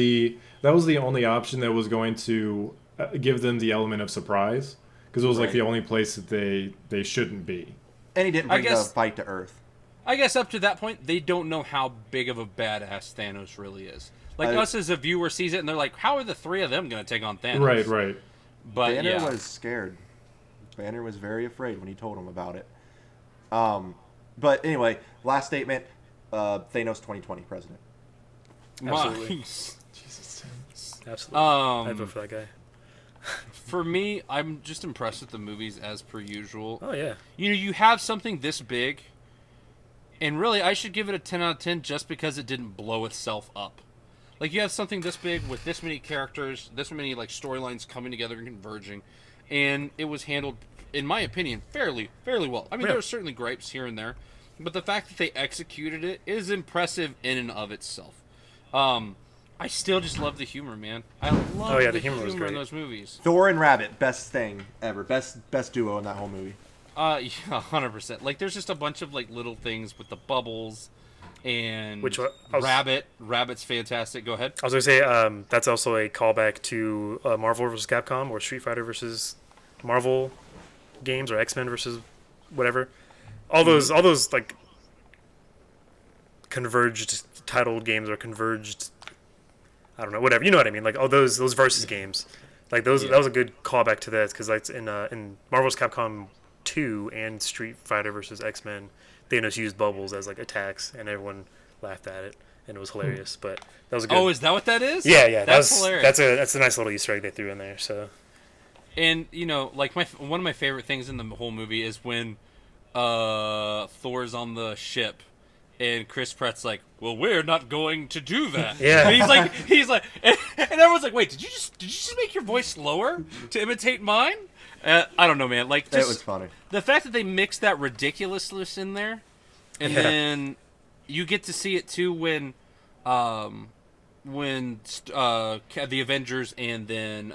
Speaker 1: the only option that was going to give them the element of surprise because it was like
Speaker 2: Right.
Speaker 1: the only place that they shouldn't be.
Speaker 2: And he didn't
Speaker 3: I
Speaker 2: bring the
Speaker 3: guess-
Speaker 2: fight to Earth.
Speaker 3: I guess up to that point, they don't know how big of a badass Thanos really is. Like, us as a viewer sees it, and they're like, how are the three of them going to take on Thanos?
Speaker 1: Right.
Speaker 3: But
Speaker 2: Banner
Speaker 3: yeah.
Speaker 2: was scared. Banner was very afraid when he told him about it. But anyway, last statement: Thanos 2020 president.
Speaker 4: Absolutely.
Speaker 1: Jesus.
Speaker 4: Absolutely.
Speaker 3: Um,
Speaker 4: I vote for that guy.
Speaker 3: For me, I'm just impressed with the movies as per usual.
Speaker 4: Oh yeah.
Speaker 3: You have something this big, and really, I should give it a 10 out of 10 just because it didn't blow itself up. Like, you have something this big with this many characters, this many, like, storylines coming together and converging, and it was handled, in my opinion, fairly well. I mean,
Speaker 4: Yeah.
Speaker 3: there were certainly gripes here and there, but the fact that they executed it is impressive in and of itself. I still just love the humor, man. I love
Speaker 4: the
Speaker 3: the
Speaker 4: humor was
Speaker 3: in
Speaker 4: great.
Speaker 3: those movies.
Speaker 2: Thor and Rabbit, best thing ever. Best duo in that whole movie.
Speaker 3: Yeah, 100%. Like, there's just a bunch of, like, little things with the bubbles and
Speaker 4: Which one? I was-
Speaker 3: Rabbit's fantastic. Go ahead.
Speaker 4: I was gonna say that's also a callback to Marvel vs. Capcom or Street Fighter versus Marvel games or X-Men versus whatever. All those like converged titled games or converged. I don't know, whatever. You know what I mean? Like all those versus games. Like those
Speaker 3: Yeah.
Speaker 4: that was a good callback to that because like in Marvel vs. Capcom 2 and Street Fighter versus X-Men, Thanos used bubbles as like attacks and everyone laughed at it and it was hilarious. But that was a good.
Speaker 3: Oh, is that what that is?
Speaker 4: Yeah,
Speaker 3: That's hilarious.
Speaker 4: That's a nice little Easter egg they threw in there. So
Speaker 3: And like one of my favorite things in the whole movie is when Thor's on the ship, and Chris Pratt's like, "Well, we're not going to do that."
Speaker 4: Yeah.
Speaker 3: And he's like, and everyone's like, "Wait, did you just make your voice lower to imitate mine?" I don't know, man. Like,
Speaker 2: It was funny.
Speaker 3: the fact that they mixed that ridiculousness in there, and
Speaker 4: Yeah.
Speaker 3: then you get to see it too when the Avengers and then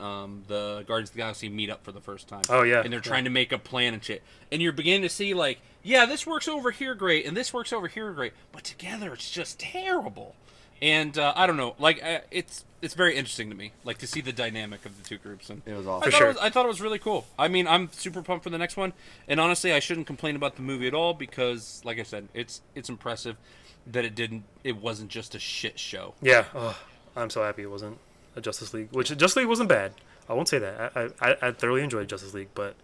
Speaker 3: the Guardians of the Galaxy meet up for the first time.
Speaker 4: Oh, yeah.
Speaker 3: And they're trying to make a plan and shit. And you're beginning to see like, yeah, this works over here great, and this works over here great, but together it's just terrible. And I don't know, like it's very interesting to me, like to see the dynamic of the two groups. And
Speaker 2: It was
Speaker 3: I
Speaker 2: awesome.
Speaker 3: thought,
Speaker 4: sure.
Speaker 3: I thought it was really cool. I mean, I'm super pumped for the next one. And honestly, I shouldn't complain about the movie at all because, like I said, it's impressive that it wasn't just a shit show.
Speaker 4: yeah, I'm so happy it wasn't a Justice League. Which Justice League wasn't bad. I won't say that. I thoroughly enjoyed Justice League, but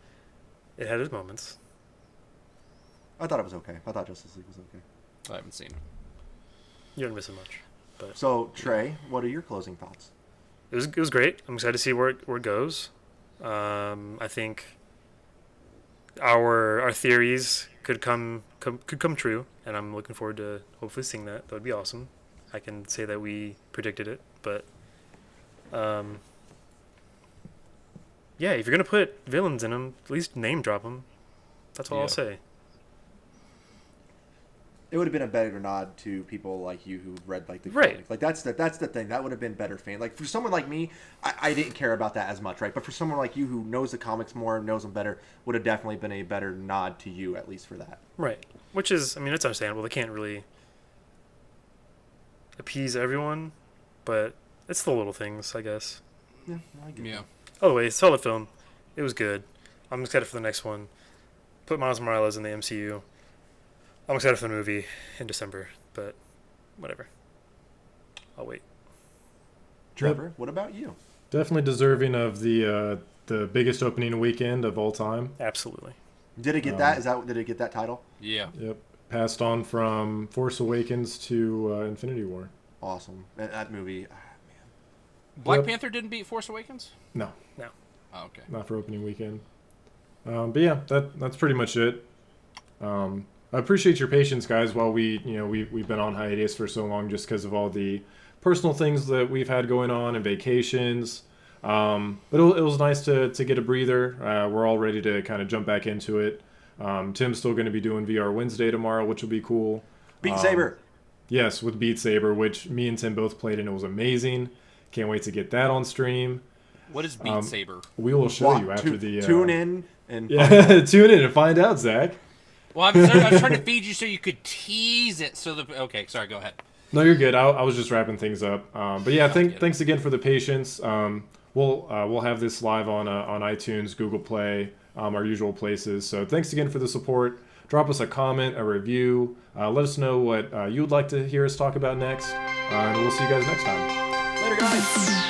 Speaker 4: it had its moments.
Speaker 2: I thought it was okay. I thought Justice League was okay.
Speaker 3: I haven't seen it.
Speaker 4: You didn't miss it much.
Speaker 2: So Trey, what are your closing thoughts?
Speaker 4: It was great. I'm excited to see where it goes. I think our theories could come true, and I'm looking forward to hopefully seeing that. That would be awesome. I can say that we predicted it, but yeah, if you're gonna put villains in them, at least name drop them. That's all I'll say.
Speaker 2: It would have been a better nod to people like you who read like the
Speaker 4: Right.
Speaker 2: comics. Like that's the thing. That would have been better fan. Like for someone like me, I didn't care about that as much, right? But for someone like you who knows the comics more, knows them better, would have definitely been a better nod to you, at least for that.
Speaker 4: Right. Which is, I mean, it's understandable. They can't really appease everyone, but it's the little things, I guess.
Speaker 2: Yeah, I get
Speaker 3: Yeah.
Speaker 2: that.
Speaker 4: Oh wait, solid film. It was good. I'm excited for the next one. Put Miles Morales in the MCU. I'm excited for the movie in December, but whatever. I'll wait.
Speaker 2: Trevor, what about you?
Speaker 1: Definitely deserving of the biggest opening weekend of all time.
Speaker 4: Absolutely.
Speaker 2: Did it get that? Did it get that title?
Speaker 3: Yeah.
Speaker 1: Yep. Passed on from Force Awakens to Infinity War.
Speaker 2: Awesome. That movie.
Speaker 3: Black
Speaker 1: Yep.
Speaker 3: Panther didn't beat Force Awakens?
Speaker 1: No,
Speaker 3: Oh, okay.
Speaker 1: not for opening weekend. But yeah, that's pretty much it. I appreciate your patience, guys, while we've been on hiatus for so long just because of all the personal things that we've had going on and vacations. But it was nice to get a breather. We're all ready to kind of jump back into it. Tim's still going to be doing VR Wednesday tomorrow, which will be cool.
Speaker 2: Beat Saber.
Speaker 1: Yes, with Beat Saber, which me and Tim both played, and it was amazing. Can't wait to get that on stream.
Speaker 3: What is Beat Saber?
Speaker 1: We will show you after the...
Speaker 2: Tune in and...
Speaker 1: Yeah, tune in and find out, Zach.
Speaker 3: Well, I was trying to feed you so you could tease it. Okay, sorry, go ahead.
Speaker 1: No, you're good. I was just wrapping things up. But yeah, thanks again for the patience. We'll have this live on iTunes, Google Play, our usual places. So thanks again for the support. Drop us a comment, a review. Let us know what you would like to hear us talk about next. And we'll see you guys next time.
Speaker 2: Later, guys.